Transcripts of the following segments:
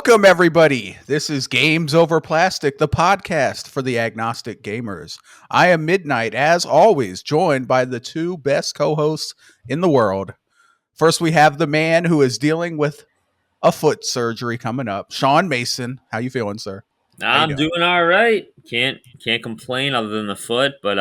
Welcome, everybody. This is Games Over Plastic, the podcast for the agnostic gamers. I am Midnight, as always, joined by the two best co-hosts in the world. First, we have the man who is dealing with a foot surgery coming up, Sean Mason. How you feeling, sir? I'm doing all right. Can't complain other than the foot, but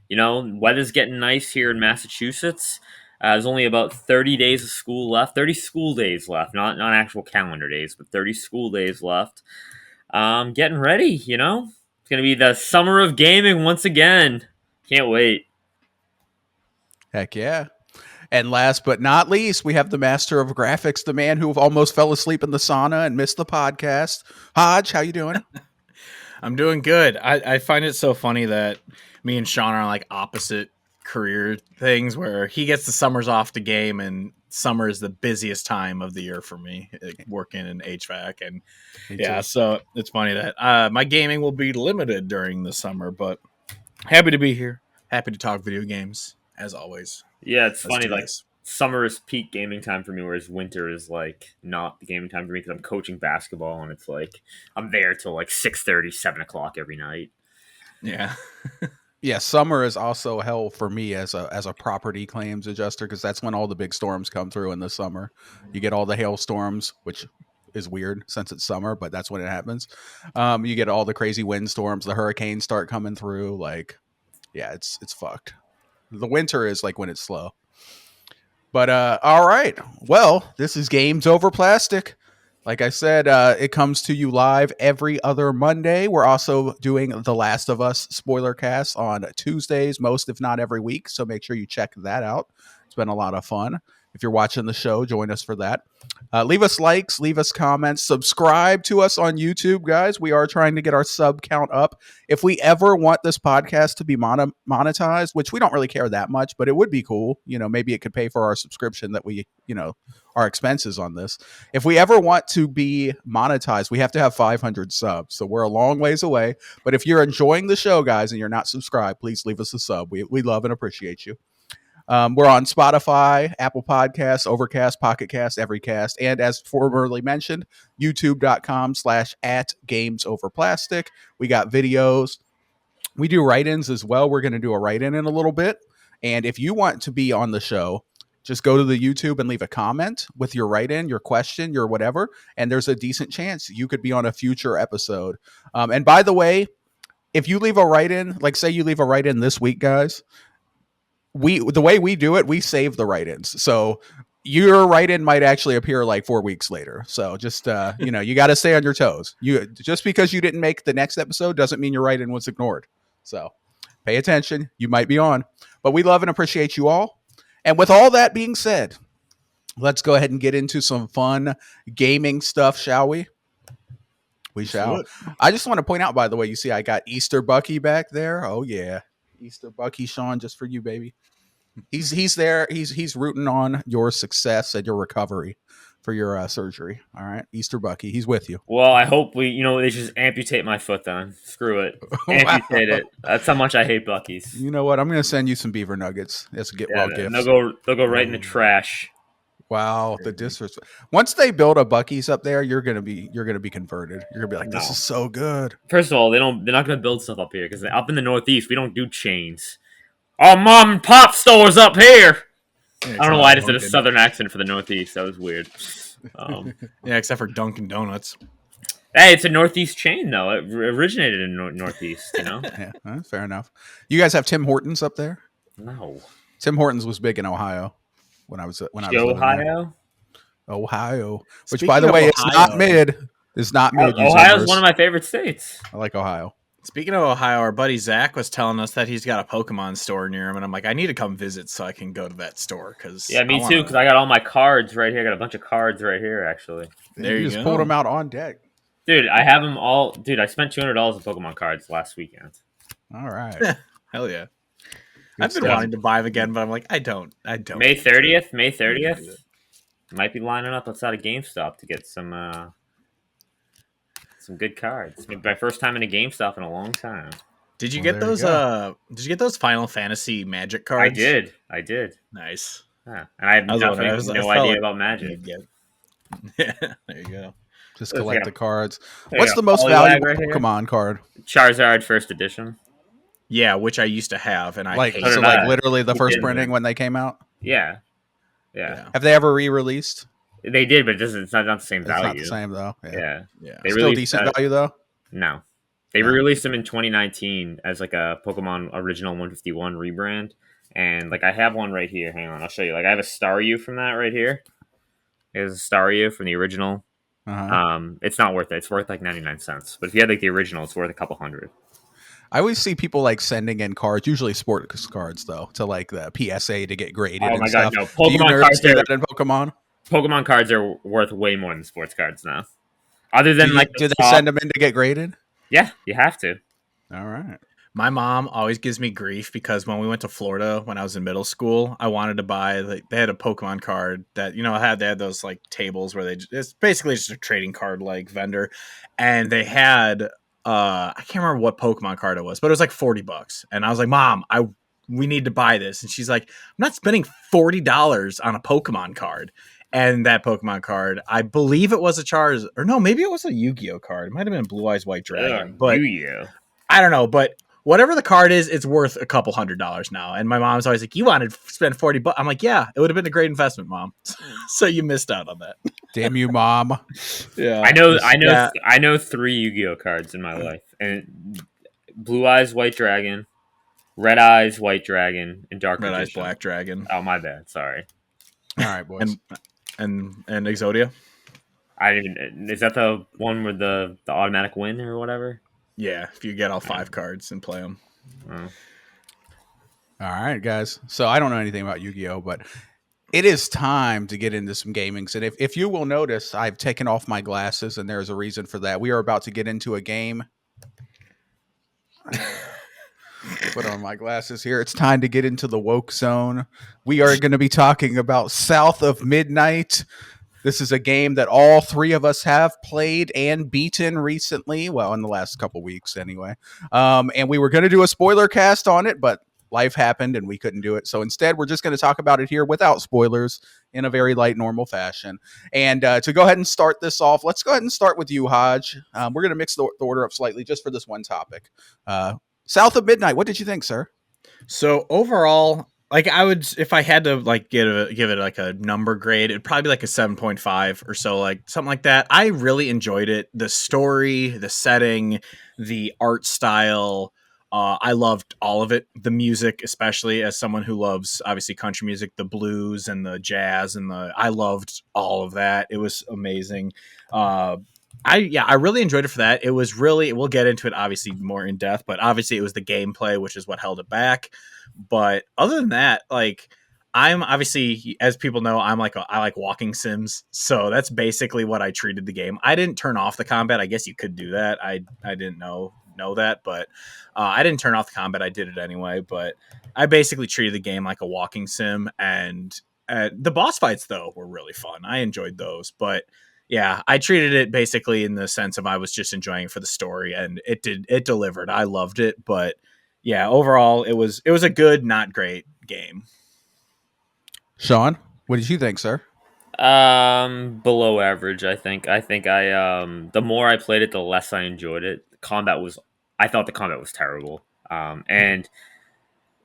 weather's getting nice here in Massachusetts. There's only about 30 days of school left, 30 school days left, not actual calendar days, but 30 school days left. Getting ready, It's going to be the summer of gaming once again. Can't wait. Heck yeah. And last but not least, we have the master of graphics, the man who almost fell asleep in the sauna and missed the podcast. Hodge, how you doing? I'm doing good. I find it so funny that me and Sean are like opposite career things, where he gets the summers off to game, and summer is the busiest time of the year for me, working in HVAC. And yeah, so it's funny that my gaming will be limited during the summer, but happy to be here. Happy to talk video games, as always. Yeah, it's funny, like, summer is peak gaming time for me, whereas winter is, like, not the gaming time for me because I'm coaching basketball, and it's, like, I'm there till, like, 6:30, 7 o'clock every night. Yeah. Yeah, summer is also hell for me as a property claims adjuster, because that's when all the big storms come through in the summer. You get all the hailstorms, which is weird since it's summer, but that's when it happens. You get all the crazy windstorms, the hurricanes start coming through. Like, yeah, it's fucked. The winter is like when it's slow. But all right. Well, this is Games Over Plastic. Like I said, it comes to you live every other Monday. We're also doing The Last of Us spoiler cast on Tuesdays, most if not every week. So make sure you check that out. It's been a lot of fun. If you're watching the show, join us for that. Leave us likes, leave us comments, subscribe to us on YouTube, guys. We are trying to get our sub count up. If we ever want this podcast to be monetized, which we don't really care that much, but it would be cool. Maybe it could pay for our subscription that we, our expenses on this. If we ever want to be monetized, we have to have 500 subs. So we're a long ways away. But if you're enjoying the show, guys, and you're not subscribed, please leave us a sub. We love and appreciate you. We're on Spotify, Apple Podcasts, Overcast, Pocket Cast, Everycast, and as formerly mentioned, youtube.com/@GamesOverPlastic. We got videos. We do write-ins as well. We're going to do a write-in in a little bit. And if you want to be on the show, just go to the YouTube and leave a comment with your write-in, your question, your whatever, and there's a decent chance you could be on a future episode. And by the way, if you leave a write-in, like say you leave a write-in this week, guys, the way we do it, we save the write-ins. So your write-in might actually appear like 4 weeks later. So just, you got to stay on your toes. Just because you didn't make the next episode doesn't mean your write-in was ignored. So pay attention. You might be on. But we love and appreciate you all. And with all that being said, let's go ahead and get into some fun gaming stuff, shall we? We shall. I just want to point out, by the way, you see I got Easter Bucky back there. Oh, yeah. Easter Bucky, Sean, just for you, baby. He's there. He's rooting on your success and your recovery for your surgery. All right, Easter Bucky, he's with you. Well, I hope they just amputate my foot then. Screw it, amputate it. That's how much I hate Bucky's. You know what? I'm gonna send you some beaver nuggets as a get well gift. They'll go right in the trash. Wow, the disrespect. Once they build a Bucky's up there, you're gonna be converted. You're gonna be like, this is so good. First of all, they're not gonna build stuff up here because up in the Northeast we don't do chains. Oh, mom and pop stores up here. Yeah, I don't know why I just did a southern accent for the Northeast. That was weird. Yeah, except for Dunkin' Donuts. Hey, it's a Northeast chain though. It originated in Northeast. Yeah, fair enough. You guys have Tim Hortons up there? No. Tim Hortons was big in Ohio when I was Ohio. Ohio, which Speaking by the way, Ohio, it's not mid. It's not mid. Ohio's one of my favorite states. I like Ohio. Speaking of Ohio, our buddy Zach was telling us that he's got a Pokemon store near him, and I'm like, I need to come visit so I can go to that store. Yeah, me too, because I got all my cards right here. I got a bunch of cards right here, actually. There you just pulled them out on deck. Dude, I have them all. Dude, I spent $200 on Pokemon cards last weekend. All right. Hell yeah. I've been wanting to buy them again, but I'm like, I don't. May 30th. Might be lining up outside of GameStop to get some good cards. Maybe my first time in a GameStop in a long time. Did you get those? Did you get those Final Fantasy Magic cards? I did. Nice. Yeah. And I have no idea about Magic. Yeah, there you go. Just Let's collect get the cards. a What's the most Poliwag valuable right here. Pokemon card? Charizard first edition. Yeah, which I used to have, and I Like hate So so, did it. like I. literally the Who first didn't printing then? when they came out. Yeah. Yeah, Have they ever re-released? They did, but it's not the same It's value. not the same though. Yeah, Yeah. yeah. They still released decent value though. No. They No. released them in 2019 as like a Pokemon Original 151 rebrand. And like I have one right here. Hang on, I'll show you. Like I have a Staryu from that right here. There's a Staryu from the original. It's not worth it. It's worth like 99 cents. But if you had like the original, it's worth a couple hundred. I always see people like sending in cards, usually sports cards though, to like the PSA to get graded Oh and my god, stuff. no. Do you nerds do that in Pokemon? Pokemon cards are worth way more than sports cards now. Other than like Do the they top, send them in to get graded? yeah, you have to. All right. My mom always gives me grief because when we went to Florida when I was in middle school, I wanted to buy they had a Pokemon card that they had those like tables where it's basically just a trading card like vendor, and they had I can't remember what Pokemon card it was, but it was like $40, and I was like, Mom, we need to buy this, and she's like, I'm not spending $40 on a Pokemon card. And that Pokemon card, I believe it was a Charizard, or no, maybe it was a Yu-Gi-Oh card. It might have been a Blue Eyes White Dragon, but Yu-Gi-Oh. I don't know, but whatever the card is, it's worth a couple $100s now. And my mom's always like, "You wanted to spend $40?" I'm like, "Yeah, it would have been a great investment, Mom." So you missed out on that. Damn you, Mom. Yeah, I know 3 Yu-Gi-Oh cards in my life, and Blue Eyes White Dragon, Red Eyes White Dragon, and Dark Red Eyes Magician. Black Dragon. Oh my bad, sorry. All right, boys. And Exodia. Is that the one with the automatic win or whatever? Yeah, if you get all 5 cards and play them. Oh. All right, guys. So I don't know anything about Yu-Gi-Oh, but it is time to get into some gamings. And if you will notice, I've taken off my glasses, and there's a reason for that. We are about to get into a game. Put on my glasses here. It's time to get into the woke zone. We are going to be talking about South of Midnight. This is a game that all 3 of us have played and beaten recently. Well, in the last couple weeks anyway. And we were going to do a spoiler cast on it, but life happened and we couldn't do it. So instead, we're just going to talk about it here without spoilers in a very light, normal fashion. And to go ahead and start this off, let's go ahead and start with you, Hodge. We're going to mix the order up slightly just for this one topic. South of Midnight, what did you think, sir? So overall, like I would, if I had to like give it like a number grade, it'd probably be like a 7.5 or so, like something like that. I really enjoyed it. The story, the setting, the art style. I loved all of it. The music, especially as someone who loves obviously country music, the blues and the jazz I loved all of that. It was amazing. I really enjoyed it for that. It was really, we'll get into it obviously more in depth, but obviously it was the gameplay, which is what held it back. But other than that, like I'm obviously, as people know, I like walking sims. So that's basically what I treated the game. I didn't turn off the combat. I guess you could do that. I didn't know that, but I didn't turn off the combat. I did it anyway, but I basically treated the game like a walking sim. And the boss fights though were really fun. I enjoyed those, but yeah, I treated it basically in the sense of I was just enjoying it for the story, and it delivered. I loved it, but yeah, overall it was a good, not great game. Sean, what did you think, sir? Below average, I think. The more I played it, the less I enjoyed it. I thought the combat was terrible. And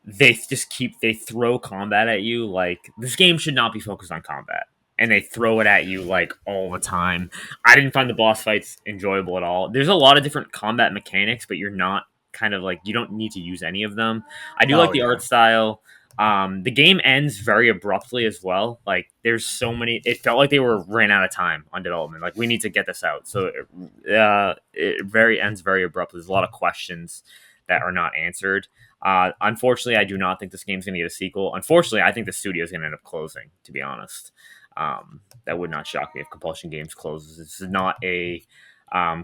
they throw combat at you like this game should not be focused on combat. And they throw it at you like all the time. I didn't find the boss fights enjoyable at all. There's a lot of different combat mechanics, but you're not kind of like, you don't need to use any of them. I do like the art style. The game ends very abruptly as well. Like there's so many, it felt like they ran out of time on development. Like we need to get this out. So it ends very abruptly. There's a lot of questions that are not answered. Unfortunately, I do not think this game's going to get a sequel. Unfortunately, I think the studio is going to end up closing, to be honest. That would not shock me if Compulsion Games closes. This is not a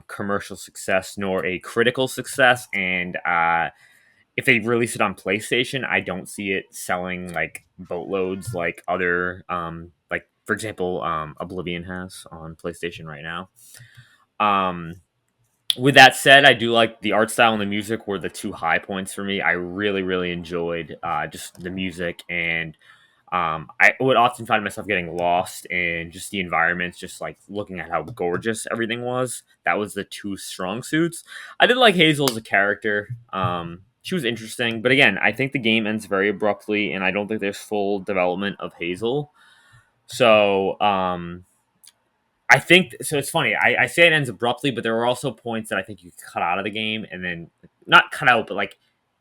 commercial success nor a critical success, and if they release it on PlayStation, I don't see it selling like boatloads like other like for example Oblivion has on PlayStation right now. With that said, I do like the art style and the music were the 2 high points for me. I really enjoyed just the music and I would often find myself getting lost in just the environments, just like looking at how gorgeous everything was. That was the two strong suits. I did like Hazel as a character. She was interesting, but again, I think the game ends very abruptly, and I don't think there's full development of Hazel. So, I think so. It's funny. I say it ends abruptly, but there are also points that I think you cut out of the game, and then not cut out, but like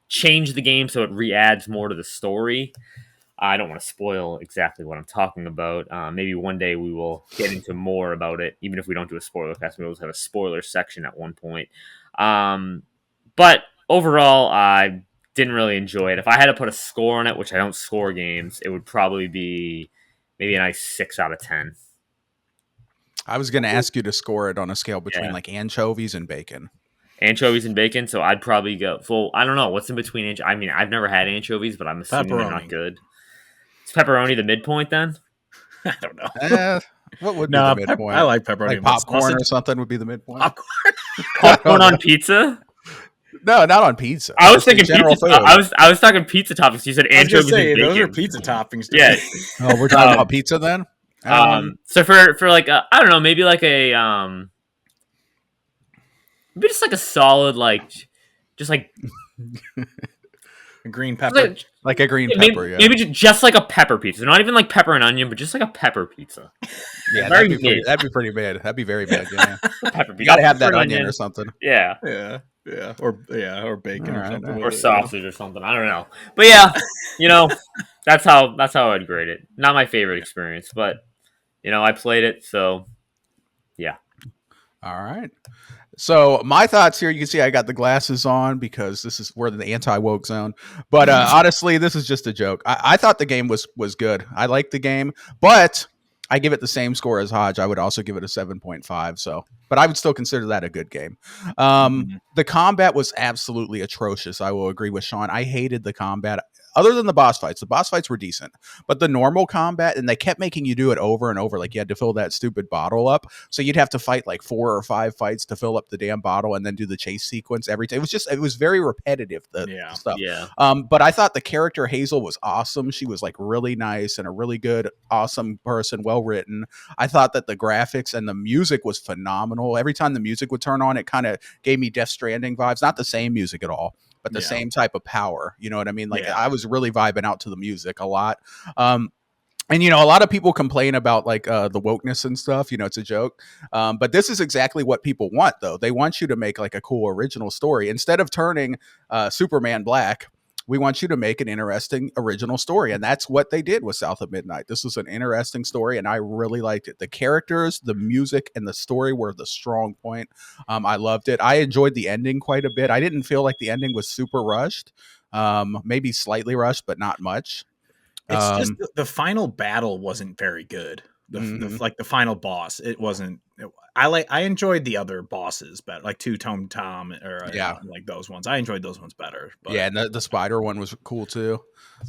change the game so it re-adds more to the story. I don't want to spoil exactly what I'm talking about. Maybe one day we will get into more about it, even if we don't do a spoiler cast. We'll have a spoiler section at one point. But overall, I didn't really enjoy it. If I had to put a score on it, which I don't score games, it would probably be maybe a nice 6 out of 10. I was going to ask you to score it on a scale between Yeah. like anchovies and bacon. Anchovies and bacon, so I'd probably go full. I don't know what's in between. I mean, I've never had anchovies, but I'm assuming they're not Pepperoni. good. Is pepperoni the midpoint then? I don't know. What would be No, the midpoint? I like pepperoni. Like and popcorn sausage. or something would be the midpoint. Popcorn. Popcorn on pizza? No, not on pizza. I was Just in thinking general pizza. food. I was talking pizza toppings. You said I was gonna anchovies say and those bacon. are pizza toppings. Yeah. Oh, we're talking Um, about pizza then. So for like I don't know, maybe like a maybe just like a solid just like Green pepper. like a green maybe, pepper. Yeah, maybe just like a pepper pizza, not even like pepper and onion, but just like a pepper pizza. yeah, very that'd be pretty bad. That'd be very bad. Yeah, Pepper pizza. you gotta have that Pepper and onion or something. Yeah. or bacon All or right, something. all right. Or with it, sausage or something. I don't know. But yeah, that's how I'd grade it. Not my favorite experience, but I played it, so yeah. All right. So my thoughts here, you can see I got the glasses on because we're in the anti-woke zone. But honestly, this is just a joke. I thought the game was good. I liked the game, but I give it the same score as Hodge. I would also give it a 7.5. So, but I would still consider that a good game. The combat was absolutely atrocious. I will agree with Sean. I hated the combat. Other than the boss fights were decent, but the normal combat, and they kept making you do it over and over. Like you had to fill that stupid bottle up. So you'd have to fight like 4 or 5 fights to fill up the damn bottle and then do the chase sequence every time. It was very repetitive, the stuff. Yeah. But I thought the character Hazel was awesome. She was like really nice and a really good, awesome person, well written. I thought that the graphics and the music was phenomenal. Every time the music would turn on, it kind of gave me Death Stranding vibes. Not the same music at all, but the same type of power. You know what I mean? Like I was really vibing out to the music a lot. And a lot of people complain about like the wokeness and stuff. It's a joke. But this is exactly what people want, though. They want you to make like a cool original story instead of turning Superman black. We want you to make an interesting original story. And that's what they did with South of Midnight. This was an interesting story, and I really liked it. The characters, the music, and the story were the strong point. I loved it. I enjoyed the ending quite a bit. I didn't feel like the ending was super rushed. Maybe slightly rushed, but not much. It's just the final battle wasn't very good. The final boss, it wasn't. I enjoyed the other bosses better, like Two Tone Tom or like those ones. I enjoyed those ones better. But. Yeah, and the spider one was cool too,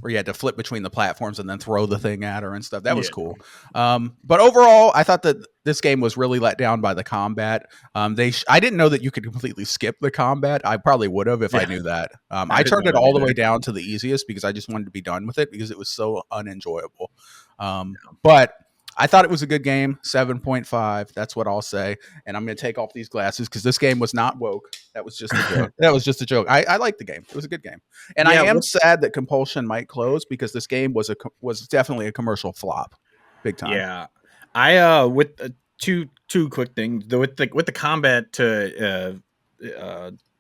where you had to flip between the platforms and then throw the thing at her and stuff. That was cool. But overall, I thought that this game was really let down by the combat. I didn't know that you could completely skip the combat. I probably would have if I knew that. I turned it all the way down to the easiest because I just wanted to be done with it because it was so unenjoyable. But I thought it was a good game, 7.5. That's what I'll say. And I'm going to take off these glasses because this game was not woke. That was just a joke. That was just a joke. I liked the game. It was a good game. And I am sad that Compulsion might close because this game was definitely a commercial flop. Big time. Yeah. I with two quick things. With the combat to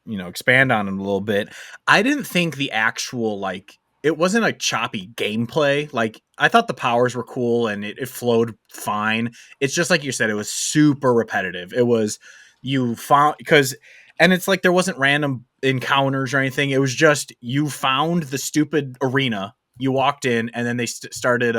expand on it a little bit. I didn't think the actual it wasn't a choppy gameplay. Like I thought the powers were cool and it flowed fine. It's just like you said, it was super repetitive. It was and it's like there wasn't random encounters or anything. It was just you found the stupid arena, you walked in, and then they started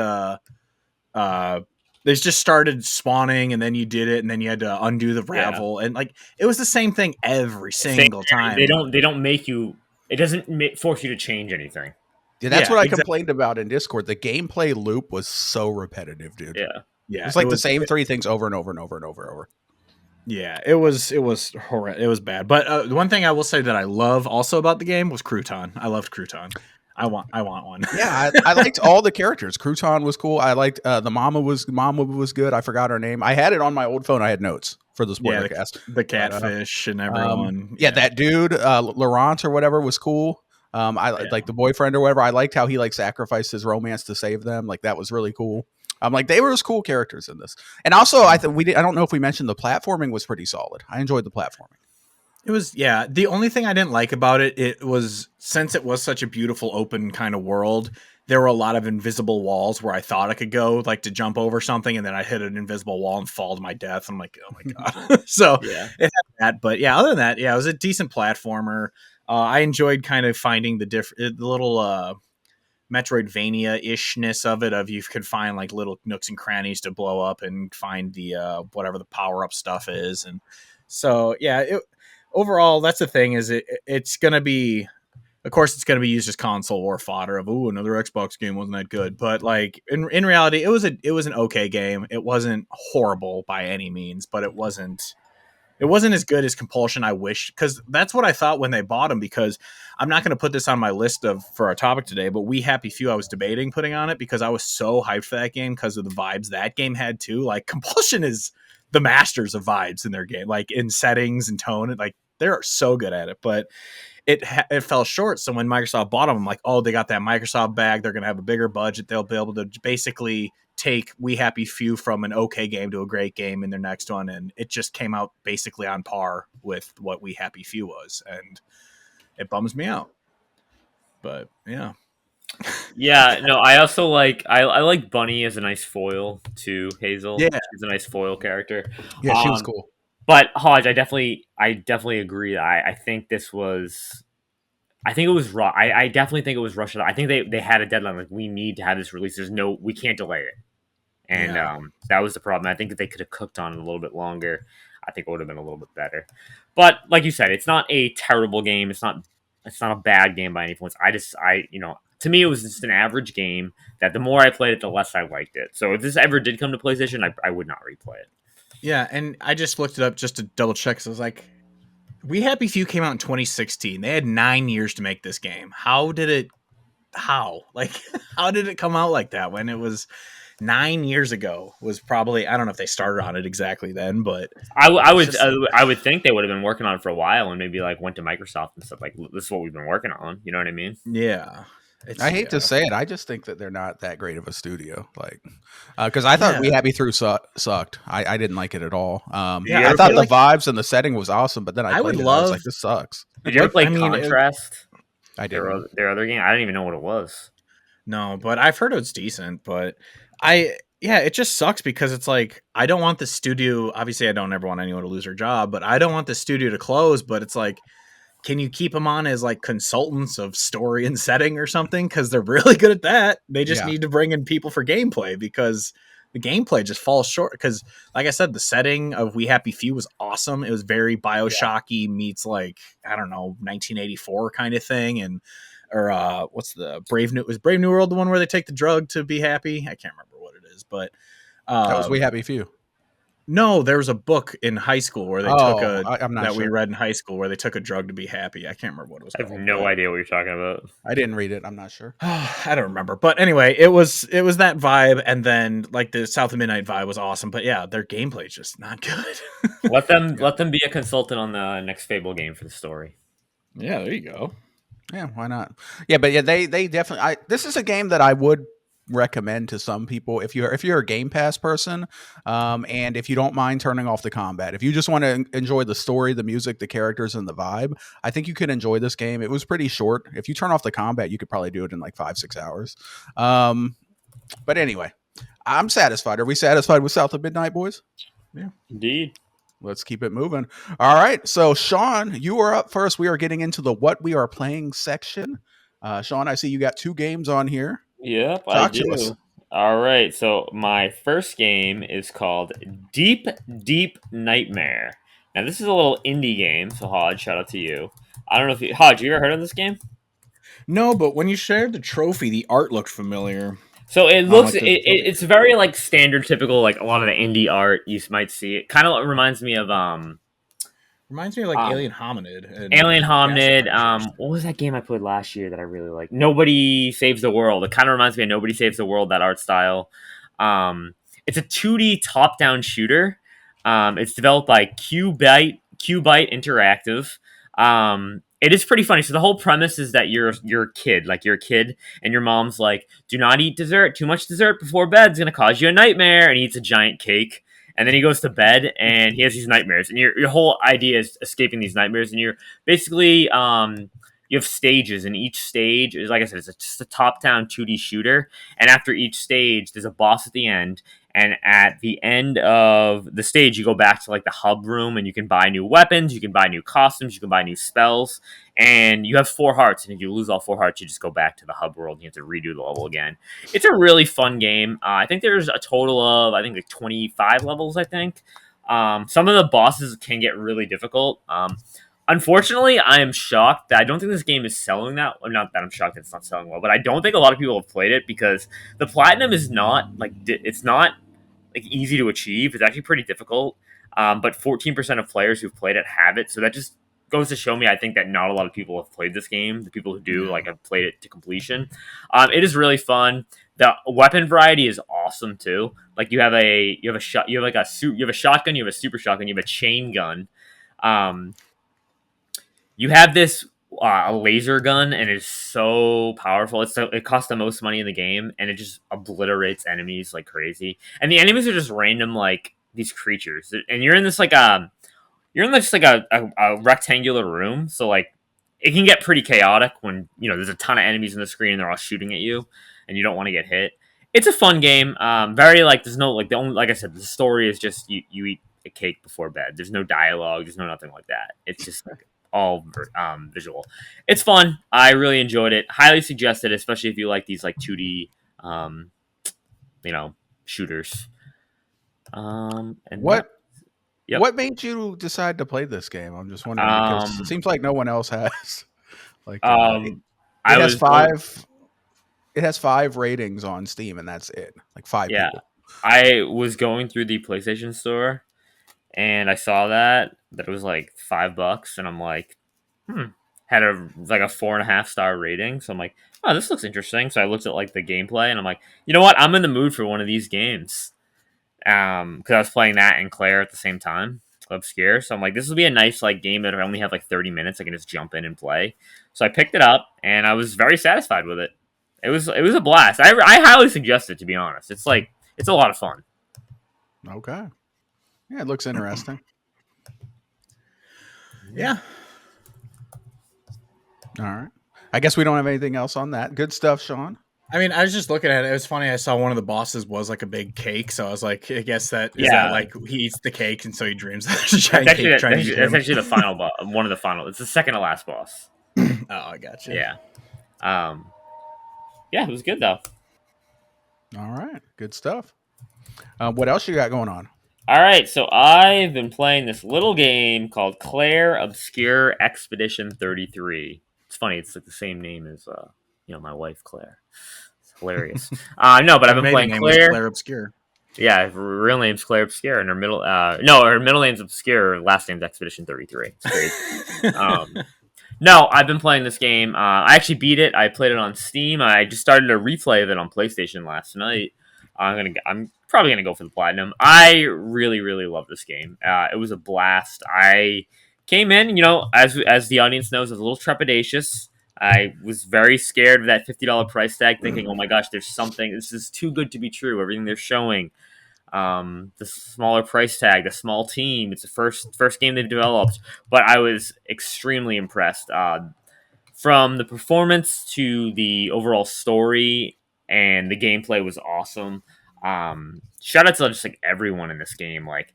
they just started spawning, and then you did it, and then you had to undo the ravel, and it was the same thing every single time. They don't make you. It doesn't force you to change anything. Yeah, that's what I complained about in Discord. The gameplay loop was so repetitive, dude. Yeah. It's like the same 3 things over and over and over and over and over. Yeah, it was horrendous. It was bad. But the one thing I will say that I love also about the game was Crouton. I loved Crouton. I want one. Yeah, I liked all the characters. Crouton was cool. I liked the mama was good. I forgot her name. I had it on my old phone. I had notes for the spoiler Yeah, cast. the But catfish and everyone. yeah, that dude, Laurent or whatever was cool. I like the boyfriend or whatever. I liked how he like sacrificed his romance to save them. Like that was really cool. Like they were just cool characters in this. And also, I don't know if we mentioned the platforming was pretty solid. I enjoyed the platforming. It was, yeah. The only thing I didn't like about it was, since it was such a beautiful open kind of world, there were a lot of invisible walls where I thought I could go, like to jump over something, and then I hit an invisible wall and fall to my death. I'm like, oh my god. So Yeah. it had that, but yeah, other than that, yeah, it was a decent platformer. I enjoyed kind of finding the little Metroidvania ishness of it. Of you could find like little nooks and crannies to blow up and find the whatever the power up stuff is, and so yeah. Overall, that's the thing, is it's going to be, of course, it's going to be used as console war fodder of, ooh, another Xbox game wasn't that good. But like in reality, it was an okay game. It wasn't horrible by any means, but it wasn't as good as Compulsion. I wish, because that's what I thought when they bought them. Because I'm not going to put this on my list for our topic today, but We Happy Few I was debating putting on it because I was so hyped for that game because of the vibes that game had too. Like Compulsion is the masters of vibes in their game, like in settings and tone. Like they're so good at it, but it fell short. So when Microsoft bought them, I'm like, oh, they got that Microsoft bag. They're going to have a bigger budget. They'll be able to basically take We Happy Few from an okay game to a great game in their next one. And it just came out basically on par with what We Happy Few was. And it bums me out. But yeah. Yeah, no, I also I like Bunny as a nice foil to Hazel. Yeah. She's a nice foil character. Yeah, she was cool. But Hodge, I definitely agree. I think this was, I think it was I definitely think it was rushed. I think they had a deadline. Like, we need to have this release. We can't delay it. And that was the problem. I think if they could have cooked on it a little bit longer, I think it would have been a little bit better. But like you said, it's not a terrible game. It's not a bad game by any points. To me, it was just an average game that the more I played it, the less I liked it. So if this ever did come to PlayStation, I would not replay it. Yeah, and I just looked it up just to double check. So I was like, We Happy Few came out in 2016. They had 9 years to make this game. How did it come out like that when it was 9 years ago? Was probably, I don't know if they started on it exactly then, but I would think they would have been working on it for a while and maybe like went to Microsoft and stuff like, this is what we've been working on. You know what I mean? yeah. I hate to say it, I just think that they're not that great of a studio. Like, because I thought We Happy Few sucked. I didn't like it at all. I thought the vibes and the setting was awesome, but then I was like, this sucks. Did you ever play Contrast? I did. Their other game, I didn't even know what it was. No, but I've heard it's decent. But it just sucks because it's like, I don't want the studio. Obviously, I don't ever want anyone to lose their job, but I don't want the studio to close. But it's like, can you keep them on as like consultants of story and setting or something? Because they're really good at that. They just need to bring in people for gameplay, because the gameplay just falls short. Because like I said, the setting of We Happy Few was awesome. It was very Bioshocky meets like, I don't know, 1984 kind of thing. And what's the Brave New World the one where they take the drug to be happy? I can't remember what it is, but that was We Happy Few. No, there was a book in high school where they took we read in high school where they took a drug to be happy. I can't remember what it was called. I have no idea what you're talking about. I didn't read it. I'm not sure. I don't remember. But anyway, it was that vibe, and then like the South of Midnight vibe was awesome. But yeah, their gameplay is just not good. Let them be a consultant on the next Fable game for the story. Yeah, there you go. Yeah, why not? Yeah, but yeah, they definitely. This is a game that I would recommend to some people if you're a Game Pass person, and if you don't mind turning off the combat. If you just want to enjoy the story, the music, the characters, and the vibe, I think you could enjoy this game. It was pretty short. If you turn off the combat, you could probably do it in like 5-6 hours. But anyway, I'm satisfied. Are we satisfied with South of Midnight, boys? Yeah, indeed. Let's keep it moving. All right. So, Sean, you are up first. We are getting into the What We Are Playing section. Sean, I see you got 2 games on here. Yep, I do. All right. So, my first game is called Deep Deep Nightmare. Now, this is a little indie game. So, Hodge, shout out to you. I don't know if Hodge, you ever heard of this game? No, but when you shared the trophy, the art looked familiar. So it looks, it's very like standard, typical, like a lot of the indie art you might see. It kind of reminds me of Reminds me of like Um, Alien Hominid and Alien Gas Hominid. Adventures. What was that game I played last year that I really like? Nobody Saves the World. It kind of reminds me of Nobody Saves the World. That art style. Um, it's a 2D top-down shooter. It's developed by Qbyte Interactive. It is pretty funny. So the whole premise is that you're a kid, like you're a kid, and your mom's like, "Do not eat dessert. Too much dessert before bed's gonna cause you a nightmare." And he eats a giant cake, and then he goes to bed and he has these nightmares, and your whole idea is escaping these nightmares, and you're basically you have stages, and each stage is, like I said, it's just a top-down 2D shooter, and after each stage there's a boss at the end, and at the end of the stage you go back to like the hub room, and you can buy new weapons, you can buy new costumes, you can buy new spells, and you have 4 hearts, and if you lose all 4 hearts you just go back to the hub world and you have to redo the level again. It's a really fun game. I think there's a total of, I think, like 25 levels, I think. Some of the bosses can get really difficult. Unfortunately, I am shocked that I don't think this game is selling that. Not that I'm shocked that it's not selling well, but I don't think a lot of people have played it because the platinum is not like it's not like easy to achieve. It's actually pretty difficult. But 14% of players who've played it have it, so that just goes to show me, I think, that not a lot of people have played this game. The people who do like have played it to completion. It is really fun. The weapon variety is awesome too. Like you have a shot, you have like you have a shotgun, you have a super shotgun, you have a chain gun. Um, you have this a laser gun, and it's so powerful. It costs the most money in the game, and it just obliterates enemies like crazy. And the enemies are just random, like these creatures. And you're in this like you're in just like a rectangular room, so like it can get pretty chaotic when there's a ton of enemies in the screen and they're all shooting at you, and you don't want to get hit. It's a fun game. Very like there's no like the only like I said the story is just you eat a cake before bed. There's no dialogue. There's no nothing like that. It's just like all visual. It's fun. I really enjoyed it. Highly suggested, especially if you like these like 2D shooters. And yeah. What Yep. what made you decide to play this game? I'm just wondering because it Um, seems like no one else has. Like I it has was going, five. It has 5 ratings on Steam, and that's it. Like 5 yeah, people. I was going through the PlayStation store and I saw that it was like $5, and I'm like, had a like a 4.5 star rating. So I'm like, oh, this looks interesting. So I looked at like the gameplay, and I'm like, you know what? I'm in the mood for one of these games. Because I was playing that and Clair at the same time, Obscur. So I'm like, this will be a nice like game that I only have like 30 minutes. I can just jump in and play. So I picked it up, and I was very satisfied with it. It was a blast. I highly suggest it, to be honest. It's a lot of fun. Okay. Yeah, it looks interesting. Yeah. All right. I guess we don't have anything else on that. Good stuff, Sean. I mean, I was just looking at it. It was funny. I saw one of the bosses was like a big cake, so I was like, I guess that is that like he eats the cake, and so he dreams that there's a giant cake trying to eat him. That's actually the final boss. One of the final. It's the second to last boss. Oh, I gotcha. Yeah. Yeah, it was good though. All right. Good stuff. What else you got going on? All right, so I've been playing this little game called Clair Obscur Expedition 33. It's funny; it's like the same name as my wife Claire. It's hilarious. No, but I've been playing name Clair. Clair Obscur. Yeah, her real name's Clair Obscur, and her her middle name's Obscur. Her last name's Expedition 33. It's crazy. No, I've been playing this game. I actually beat it. I played it on Steam. I just started a replay of it on PlayStation last night. I'm probably gonna go for the platinum. I really, really love this game. It was a blast. I came in, as the audience knows, I was a little trepidatious. I was very scared of that $50 price tag, thinking, "Oh my gosh, there's something. This is too good to be true. Everything they're showing." The smaller price tag, the small team. It's the first game they've developed, but I was extremely impressed. From the performance to the overall story, and the gameplay was awesome. Shout out to just like everyone in this game. Like,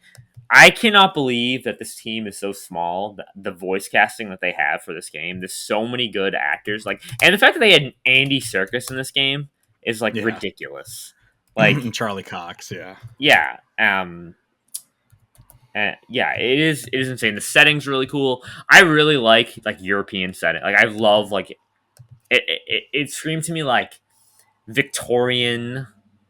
I cannot believe that this team is so small. The voice casting that they have for this game. There's so many good actors. Like, and the fact that they had Andy Serkis in this game is like ridiculous. Like Charlie Cox, yeah. Yeah. Yeah, it is insane. The setting's really cool. I really like European setting. Like, I love like it screamed to me like Victorian.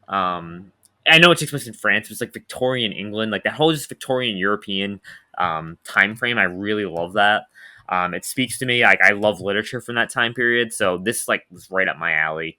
I know it takes place in France, but it's like Victorian England, like that whole just Victorian European time frame. I really love that. It speaks to me. Like I love literature from that time period, so this like was right up my alley.